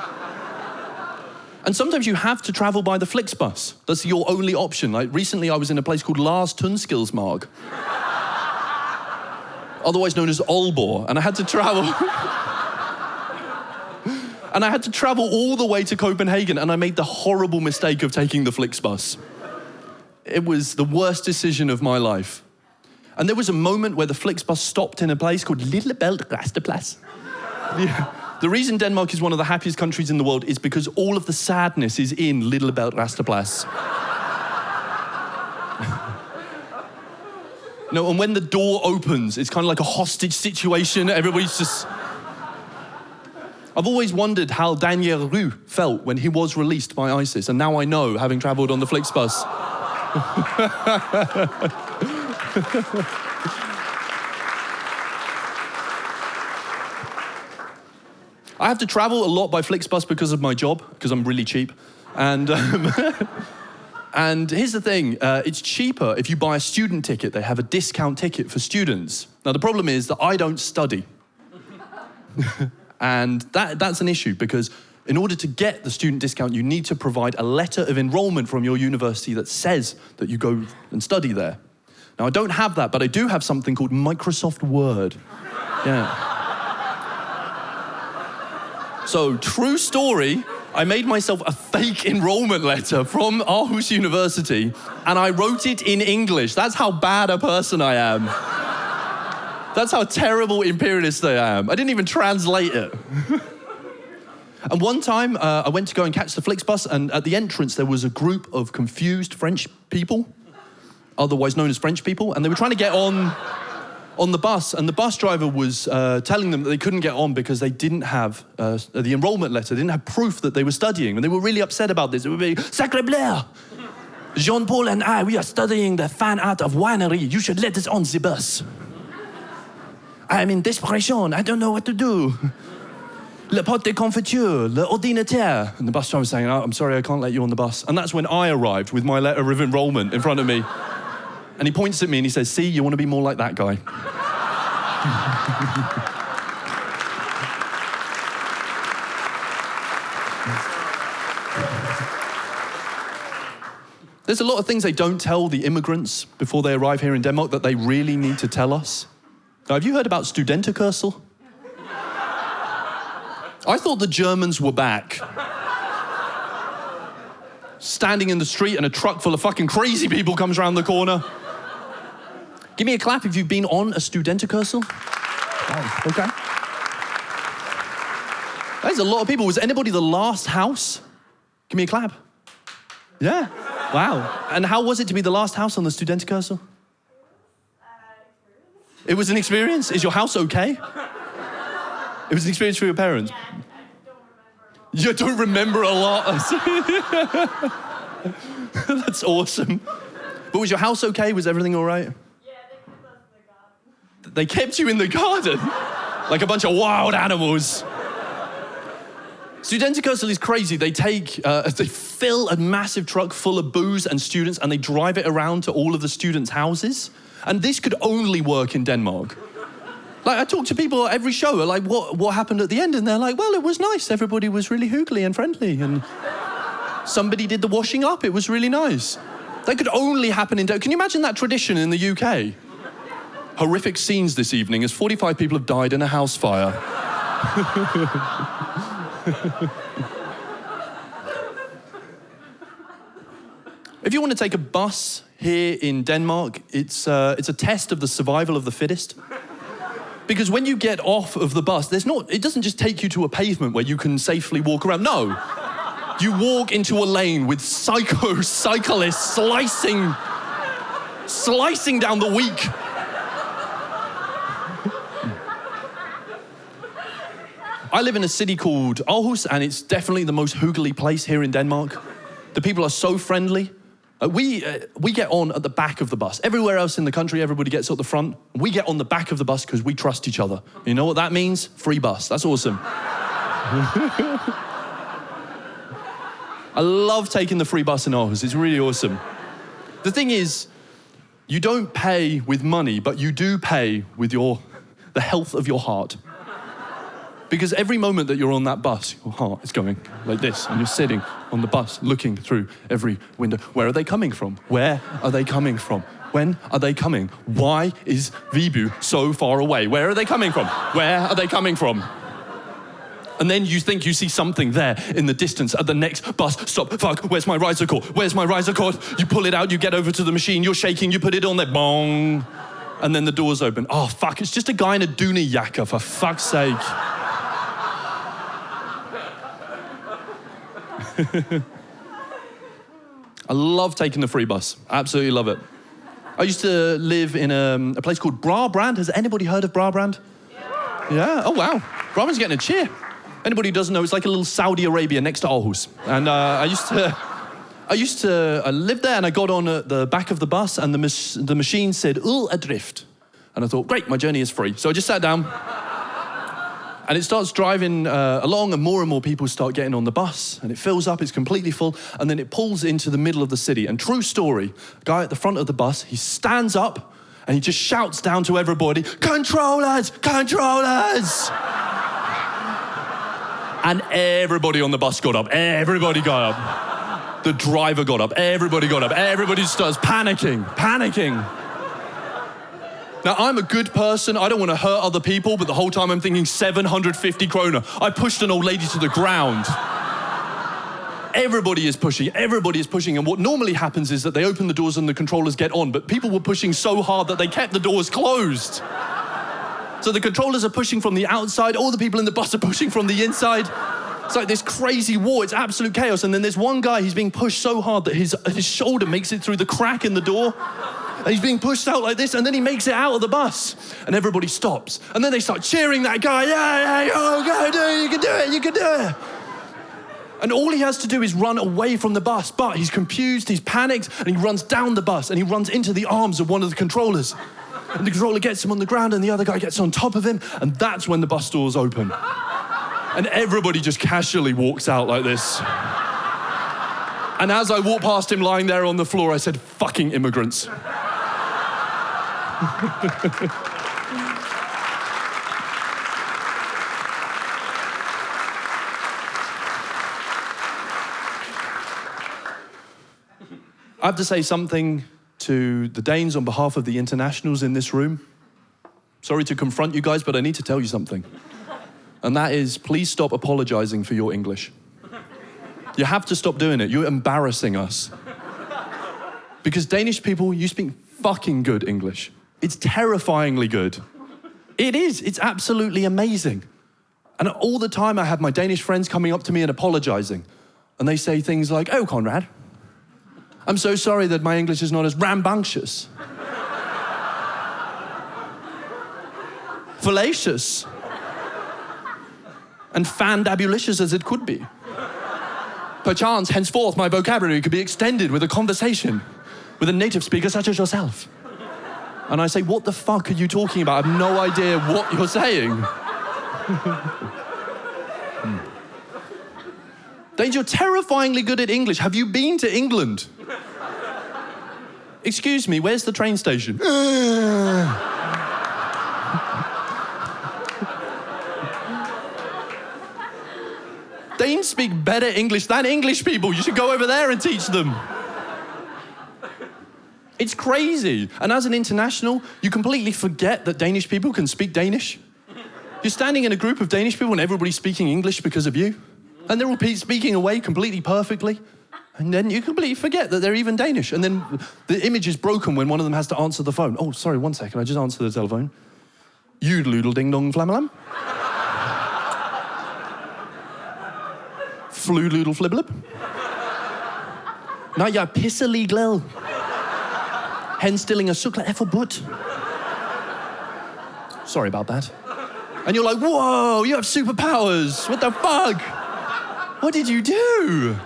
And sometimes you have to travel by the Flixbus. That's your only option. Like recently I was in a place called Lars Tunskilsmark, otherwise known as Aalborg, and I had to travel. And I had to travel all the way to Copenhagen, and I made the horrible mistake of taking the Flixbus. It was the worst decision of my life. And there was a moment where the Flixbus stopped in a place called Lillebælt Rasteplads. The reason Denmark is one of the happiest countries in the world is because all of the sadness is in Lillebælt Rasteplads. No, and when the door opens, it's kind of like a hostage situation. Everybody's just... I've always wondered how Daniel Rue felt when he was released by ISIS, and now I know, having travelled on the Flixbus. I have to travel a lot by Flixbus because of my job, because I'm really cheap. And and here's the thing, it's cheaper if you buy a student ticket. They have a discount ticket for students. Now the problem is that I don't study. And that's an issue, because in order to get the student discount, you need to provide a letter of enrollment from your university that says that you go and study there. Now, I don't have that, but I do have something called Microsoft Word. Yeah. So, true story, I made myself a fake enrollment letter from Aarhus University, and I wrote it in English. That's how bad a person I am. That's how terrible imperialist I am. I didn't even translate it. And one time, I went to go and catch the Flixbus, and at the entrance, there was a group of confused French people, otherwise known as French people, and they were trying to get on the bus, and the bus driver was telling them that they couldn't get on because they didn't have the enrollment letter, they didn't have proof that they were studying, and they were really upset about this. It would be, Sacre bleu! Jean-Paul and I, we are studying the fine art of winery. You should let us on the bus. I am in desperation. I don't know what to do. Le pot de confiture, le ordinateur. And the bus driver was saying, oh, I'm sorry, I can't let you on the bus. And that's when I arrived with my letter of enrollment in front of me. And he points at me and he says, see, you want to be more like that guy. There's a lot of things they don't tell the immigrants before they arrive here in Denmark that they really need to tell us. Now, have you heard about studenterkørsel? I thought the Germans were back. Standing in the street and a truck full of fucking crazy people comes around the corner. Give me a clap if you've been on a studenterkørsel. Oh, okay. There's a lot of people. Was anybody the last house? Give me a clap. Yeah. Wow. And how was it to be the last house on the studenterkørsel? It was an experience? Is your house okay? It was an experience for your parents? Yeah, I don't remember a lot. That's awesome. But was your house okay? Was everything all right? Yeah, they kept us in the garden. They kept you in the garden? Like a bunch of wild animals. Studenterkørsel is crazy. They fill a massive truck full of booze and students and they drive it around to all of the students' houses. And this could only work in Denmark. Like, I talk to people at every show, like, what happened at the end? And they're like, well, it was nice. Everybody was really hoogly and friendly. And somebody did the washing up. It was really nice. That could only happen in Denmark. Can you imagine that tradition in the UK? Horrific scenes this evening as 45 people have died in a house fire. If you want to take a bus here in Denmark, it's a test of the survival of the fittest. Because when you get off of the bus, it doesn't just take you to a pavement where you can safely walk around. No, you walk into a lane with cyclists slicing down the weak. I live in a city called Aarhus, and it's definitely the most hoogly place here in Denmark. The people are so friendly. We get on at the back of the bus. Everywhere else in the country, everybody gets at the front. We get on the back of the bus because we trust each other. You know what that means? Free bus. That's awesome. I love taking the free bus in Aarhus. It's really awesome. The thing is, you don't pay with money, but you do pay with the health of your heart. Because every moment that you're on that bus, your heart is going like this, and you're sitting on the bus looking through every window. Where are they coming from? Where are they coming from? When are they coming? Why is Vibu so far away? Where are they coming from? Where are they coming from? And then you think you see something there in the distance at the next bus stop. Fuck, where's my riser cord? Where's my riser cord? You pull it out, you get over to the machine, you're shaking, you put it on there, bong. And then the doors open. Oh, fuck, it's just a guy in a dooney yakka, for fuck's sake. I love taking the free bus. Absolutely love it. I used to live in a place called Brabrand. Has anybody heard of Brabrand? Yeah? Oh, wow. Brabrand's getting a cheer. Anybody who doesn't know, it's like a little Saudi Arabia next to Aarhus. And I used to live there, and I got on at the back of the bus, and the machine said, adrift. And I thought, great, my journey is free. So I just sat down. And it starts driving along, and more people start getting on the bus, and it fills up, it's completely full, and then it pulls into the middle of the city. And true story, guy at the front of the bus, he stands up, and he just shouts down to everybody, controllers, controllers! And everybody on the bus got up, everybody got up. The driver got up, everybody got up, everybody starts panicking. Now, I'm a good person, I don't want to hurt other people, but the whole time I'm thinking 750 kroner. I pushed an old lady to the ground. Everybody is pushing, and what normally happens is that they open the doors and the controllers get on, but people were pushing so hard that they kept the doors closed. So the controllers are pushing from the outside, all the people in the bus are pushing from the inside. It's like this crazy war, it's absolute chaos, and then there's one guy, he's being pushed so hard that his shoulder makes it through the crack in the door. And he's being pushed out like this, and then he makes it out of the bus. And everybody stops. And then they start cheering that guy, yeah, go do it, you can do it. And all he has to do is run away from the bus, but he's confused, he's panicked, and he runs down the bus, and he runs into the arms of one of the controllers. And the controller gets him on the ground, and the other guy gets on top of him, and that's when the bus doors open. And everybody just casually walks out like this. And as I walked past him lying there on the floor, I said, fucking immigrants. I have to say something to the Danes on behalf of the internationals in this room. Sorry to confront you guys, but I need to tell you something. And that is, please stop apologizing for your English. You have to stop doing it. You're embarrassing us. Because Danish people, you speak fucking good English. It's terrifyingly good. It is. It's absolutely amazing. And all the time I have my Danish friends coming up to me and apologizing. And they say things like, oh, Conrad, I'm so sorry that my English is not as rambunctious, fallacious, and fandabulicious as it could be. Perchance, henceforth, my vocabulary could be extended with a conversation with a native speaker such as yourself. And I say, what the fuck are you talking about? I have no idea what you're saying. Danes, you're terrifyingly good at English. Have you been to England? Excuse me, where's the train station? Danes speak better English than English people. You should go over there and teach them. It's crazy. And as an international, you completely forget that Danish people can speak Danish. You're standing in a group of Danish people and everybody's speaking English because of you. And they're all speaking away completely perfectly. And then you completely forget that they're even Danish. And then the image is broken when one of them has to answer the phone. Oh, sorry, 1 second, I just answered the telephone. Jodel ding dong flammelam. Flydoodle flibblip. Nej, jeg er pisselig glad. Henstillinger cykler er forbudt. Sorry about that. And you're like, whoa, you have superpowers. What the fuck? What did you do?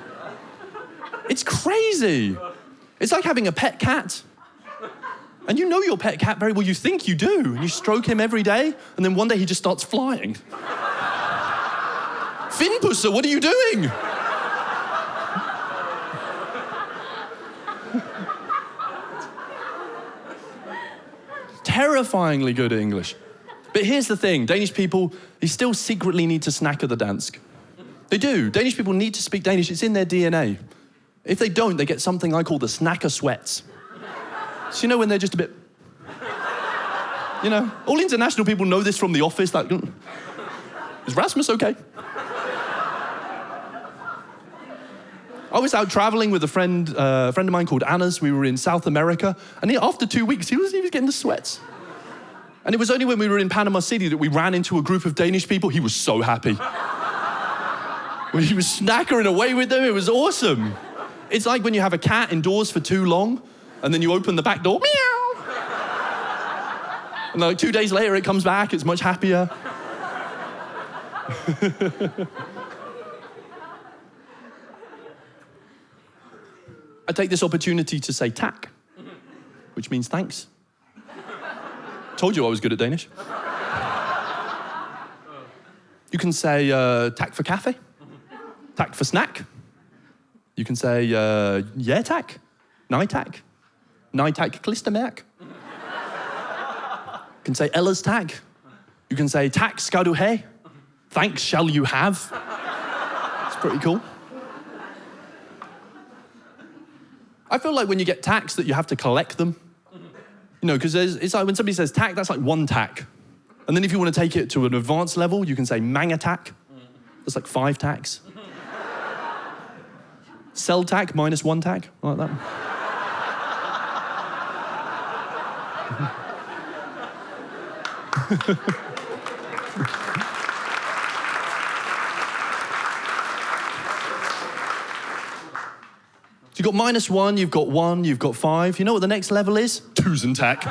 It's crazy. It's like having a pet cat. And you know your pet cat very well. You think you do. And you stroke him every day, and then one day he just starts flying. Finpusser, what are you doing? Terrifyingly good at English. But here's the thing, Danish people, they still secretly need to snack at the Dansk. They do. Danish people need to speak Danish. It's in their DNA. If they don't, they get something I call the snacker sweats. So you know when they're just a bit... You know, all international people know this from the office. That, is Rasmus okay? was out traveling with a friend of mine called Anna's. We were in South America, and after 2 weeks, he was getting the sweats. And it was only when we were in Panama City that we ran into a group of Danish people. He was so happy. He was snackering away with them. It was awesome. It's like when you have a cat indoors for too long, and then you open the back door, meow. And like 2 days later, it comes back. It's much happier. I take this opportunity to say tak, which means thanks. Told you I was good at Danish. You can say tak for cafe, tak for snack. You can say ja tak, nej tak klistermærk. You can say ellers tak. You can say tak skal du have, thanks shall you have. It's pretty cool. I feel like when you get tacks that you have to collect them. You know, because it's like when somebody says tack, that's like one tack. And then if you want to take it to an advanced level, you can say mang attack. That's like 5 tacks. Cell tack minus 1 tack. I like that. So you've got -1, you've got 1, you've got 5. You know what the next level is? Tusentak.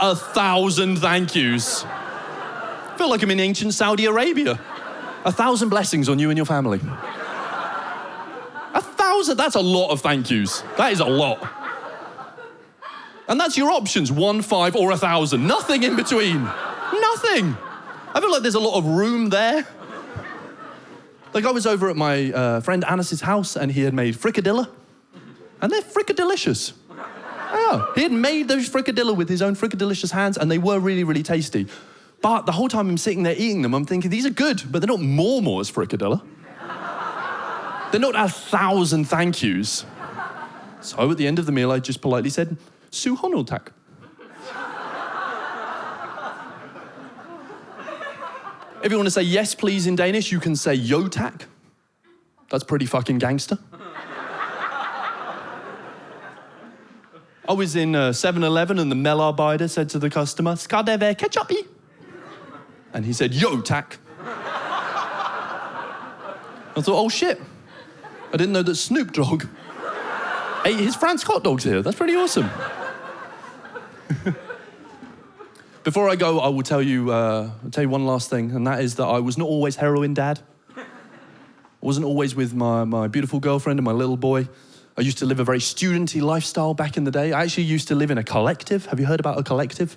1,000 thank yous. I feel like I'm in ancient Saudi Arabia. 1,000 blessings on you and your family. 1,000, that's a lot of thank yous. That is a lot. And that's your options, 1, 5, or 1,000. Nothing in between. Nothing. I feel like there's a lot of room there. Like I was over at my friend Anis's house and he had made fricadilla. And they're fricadilicious. Yeah, he had made those fricadilla with his own fricadilicious hands and they were really, really tasty. But the whole time I'm sitting there eating them, I'm thinking, these are good, but they're not Mormore's fricadilla. They're not 1,000 thank yous. So at the end of the meal, I just politely said, Su honor tak. If you want to say yes, please in Danish, you can say jo tak. That's pretty fucking gangster. I was in 7-Eleven and the melarbejder said to the customer, skal der være ketchup i? And he said, jo tak. I thought, oh shit. I didn't know that Snoop Dogg ate his Franz hot dogs here. That's pretty awesome. Before I go, I will tell you one last thing, and that is that I was not always heroin dad. I wasn't always with my beautiful girlfriend and my little boy. I used to live a very studenty lifestyle back in the day. I actually used to live in a collective. Have you heard about a collective?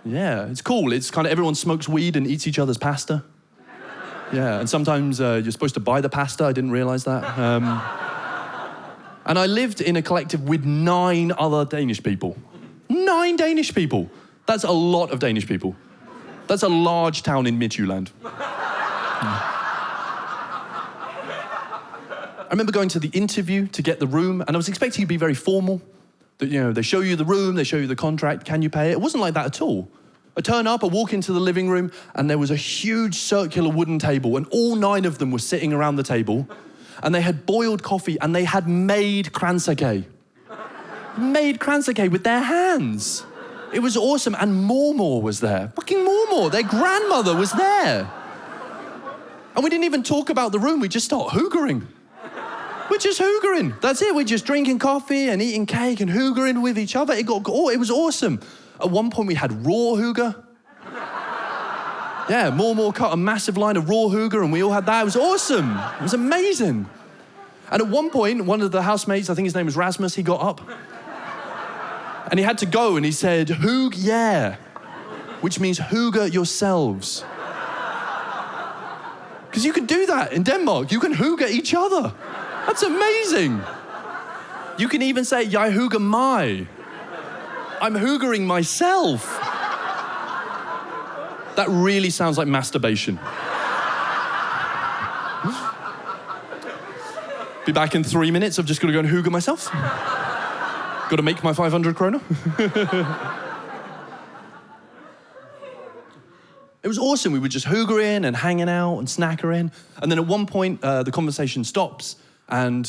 Yeah, it's cool. It's kind of everyone smokes weed and eats each other's pasta. Yeah, and sometimes you're supposed to buy the pasta. I didn't realize that. And I lived in a collective with 9 other Danish people. 9 Danish people. That's a lot of Danish people. That's a large town in Midtjylland. I remember going to the interview to get the room, and I was expecting it to be very formal. That, you know, they show you the room, they show you the contract, can you pay it? It wasn't like that at all. I turn up, I walk into the living room, and there was a huge circular wooden table, and all 9 of them were sitting around the table, and they had boiled coffee, and they had made kransake. Made kransake with their hands. It was awesome, and Mormor was there. Fucking Mormor, their grandmother was there. And we didn't even talk about the room, we just start hoogering. We're just hoogering. That's it, we're just drinking coffee and eating cake and hoogering with each other. It was awesome. At one point we had raw hooger. Yeah, Mormor cut a massive line of raw hooger and we all had that. It was awesome. It was amazing. And at one point, one of the housemates, I think his name was Rasmus, he got up. And he had to go and he said, hoog yeah, which means hooger yourselves. Because you can do that in Denmark. You can hooger each other. That's amazing. You can even say, jeg hooger mig. I'm hoogering myself. That really sounds like masturbation. Be back in 3 minutes. I've just got to go and hooger myself. Got to make my 500 kroner. It was awesome. We were just hoogering and hanging out and snackering. And then at one point, the conversation stops. And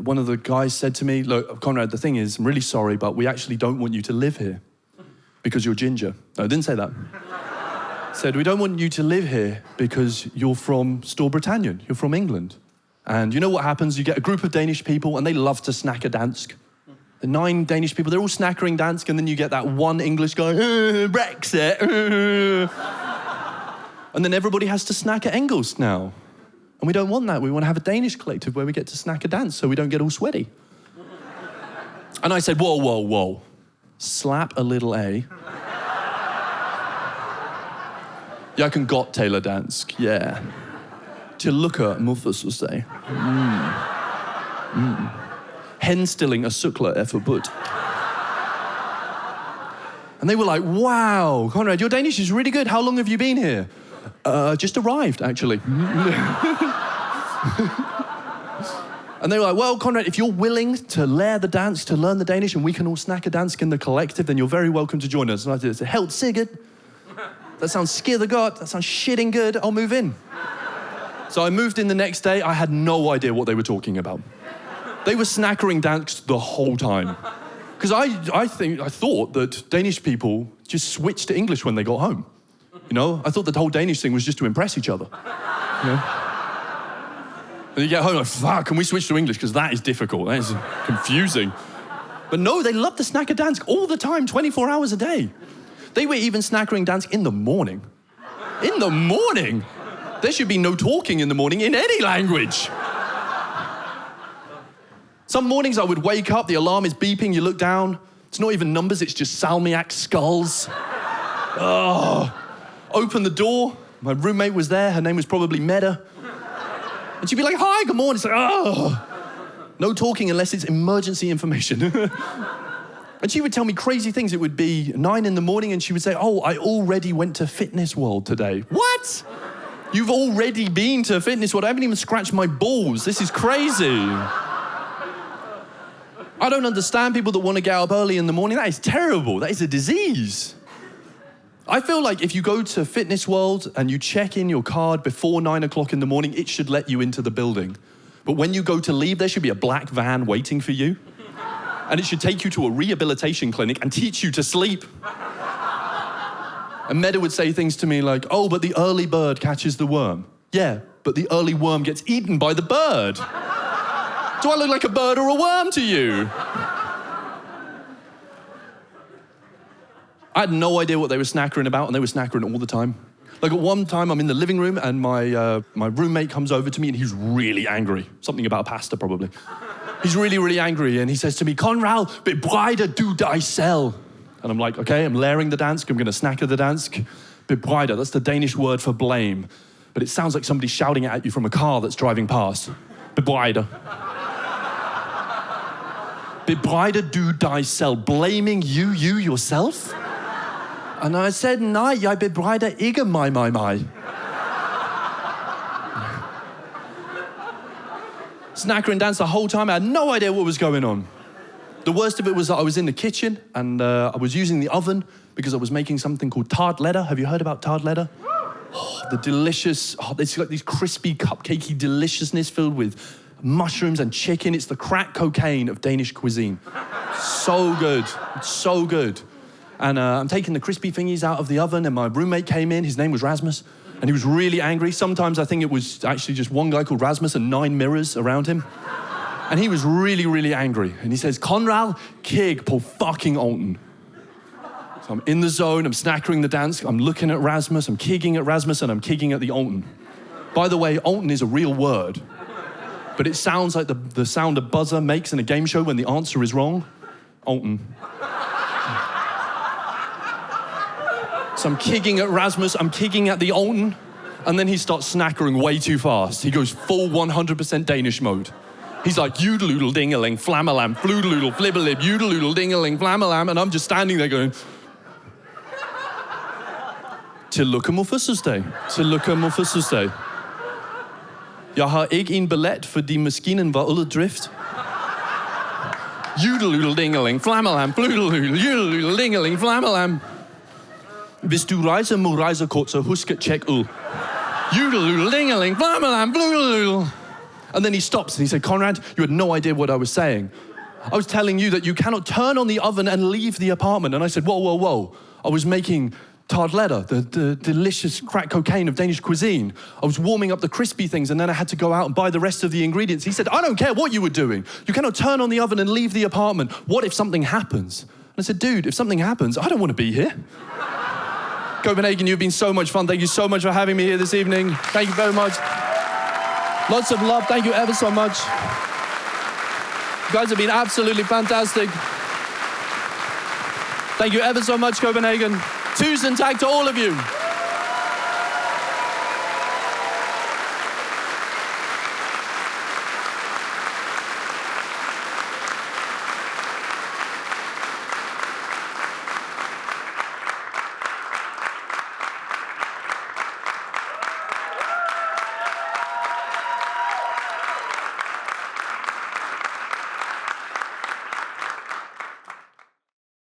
one of the guys said to me, look, Conrad, the thing is, I'm really sorry, but we actually don't want you to live here because you're ginger. No, I didn't say that. Said, we don't want you to live here because you're from Storbritannien, you're from England. And you know what happens? You get a group of Danish people and they love to snack a Dansk. The 9 Danish people, they're all snackering Dansk, and then you get that one English guy, Brexit. And then everybody has to snack at Engelsk now. And we don't want that. We want to have a Danish collective where we get to snack a Dansk so we don't get all sweaty. And I said, whoa, whoa, whoa. Slap a little A. Jeg kan godt tale dansk, yeah. Tillykke med fødselsdag. Henstilling af cykler er forbudt. And they were like, wow, Conrad, your Danish is really good. How long have you been here? Just arrived, actually. And they were like, well, Conrad, if you're willing to learn the Dansk, to learn the Danish, and we can all snack a Dansk in the collective, then you're very welcome to join us. And I said, helt sikkert. That sounds skide godt. That sounds shitting good. I'll move in. So I moved in the next day. I had no idea what they were talking about. They were snackering Dansk the whole time. Because I thought that Danish people just switched to English when they got home. You know, I thought the whole Danish thing was just to impress each other. You know? And you get home like, fuck, can we switch to English? Because that is difficult. That is confusing. But no, they love to snack a Dansk all the time, 24 hours a day. They were even snackering Dansk in the morning. In the morning? There should be no talking in the morning in any language. Some mornings I would wake up, the alarm is beeping, you look down. It's not even numbers, it's just salmiak skulls. Oh. Open the door, my roommate was there, her name was probably Meta. And she'd be like, hi, good morning. It's like, oh. No talking unless it's emergency information. And she would tell me crazy things. It would be 9 in the morning and she would say, oh, I already went to Fitness World today. What? You've already been to Fitness World? I haven't even scratched my balls. This is crazy. I don't understand people that want to get up early in the morning. That is terrible. That is a disease. I feel like if you go to Fitness World and you check in your card before 9 o'clock in the morning, it should let you into the building. But when you go to leave, there should be a black van waiting for you. And it should take you to a rehabilitation clinic and teach you to sleep. And Meta would say things to me like, oh, but the early bird catches the worm. Yeah, but the early worm gets eaten by the bird. Do I look like a bird or a worm to you? I had no idea what they were snackering about, and they were snackering all the time. Like at one time, I'm in the living room, and my roommate comes over to me, and he's really angry. Something about pasta, probably. He's really, really angry, and he says to me, Conrad, bebreide du dig selv. And I'm like, okay, I'm layering the Dansk, I'm gonna snack the Dansk. Bebreide, that's the Danish word for blame. But it sounds like somebody shouting it at you from a car that's driving past. Bebreide. Bebreide du dig selv, blaming you yourself? And I said, nej, jeg bebrejder ikke mig. Snackering Dansk the whole time, I had no idea what was going on. The worst of it was that I was in the kitchen and I was using the oven because I was making something called tarteletter. Have you heard about tarteletter? Oh, the delicious, it's like these crispy, cupcakey deliciousness filled with mushrooms and chicken. It's the crack cocaine of Danish cuisine. So good, it's so good. And I'm taking the crispy thingies out of the oven and my roommate came in, his name was Rasmus, and he was really angry. Sometimes I think it was actually just one guy called Rasmus and 9 mirrors around him. And he was really, really angry. And he says, Conrad, kig på fucking ovnen. So I'm in the zone, I'm snackering the Dansk, I'm looking at Rasmus, I'm kigging at Rasmus, and I'm kigging at the ovnen. By the way, ovnen is a real word. But it sounds like the sound a buzzer makes in a game show when the answer is wrong. Ovnen. So I'm kigging at Rasmus, I'm kigging at the ovnen, and then he starts snackering way too fast. He goes full 100% Danish mode. He's like, yoodle-oodle ding-a-ling, flammalam, floodle-oodle, flibberlib, yoodle-oodle ding-a-ling, flammalam, and I'm just standing there going, Tillykke med fødselsdag. Tillykke med fødselsdag. Jeg har ikke en billet, fordi maskinen var ude drift. Yoodle-oodle ding-a-ling, flammalam, floodle-oodle, yoodle-oodle ding-a-ling, flammalam. Hvis du rejser mod rejsekort, så husk at tjekke ud. Judeludelingeling, blammelam, bludel. And then he stops and he said, Conrad, you had no idea what I was saying. I was telling you that you cannot turn on the oven and leave the apartment. And I said, whoa, whoa, whoa. I was making tarteletter, the delicious crack cocaine of Danish cuisine. I was warming up the crispy things and then I had to go out and buy the rest of the ingredients. He said, I don't care what you were doing. You cannot turn on the oven and leave the apartment. What if something happens? And I said, dude, if something happens, I don't want to be here. Copenhagen, you've been so much fun. Thank you so much for having me here this evening. Thank you very much. Lots of love. Thank you ever so much. You guys have been absolutely fantastic. Thank you ever so much, Copenhagen. Tusind tak to all of you.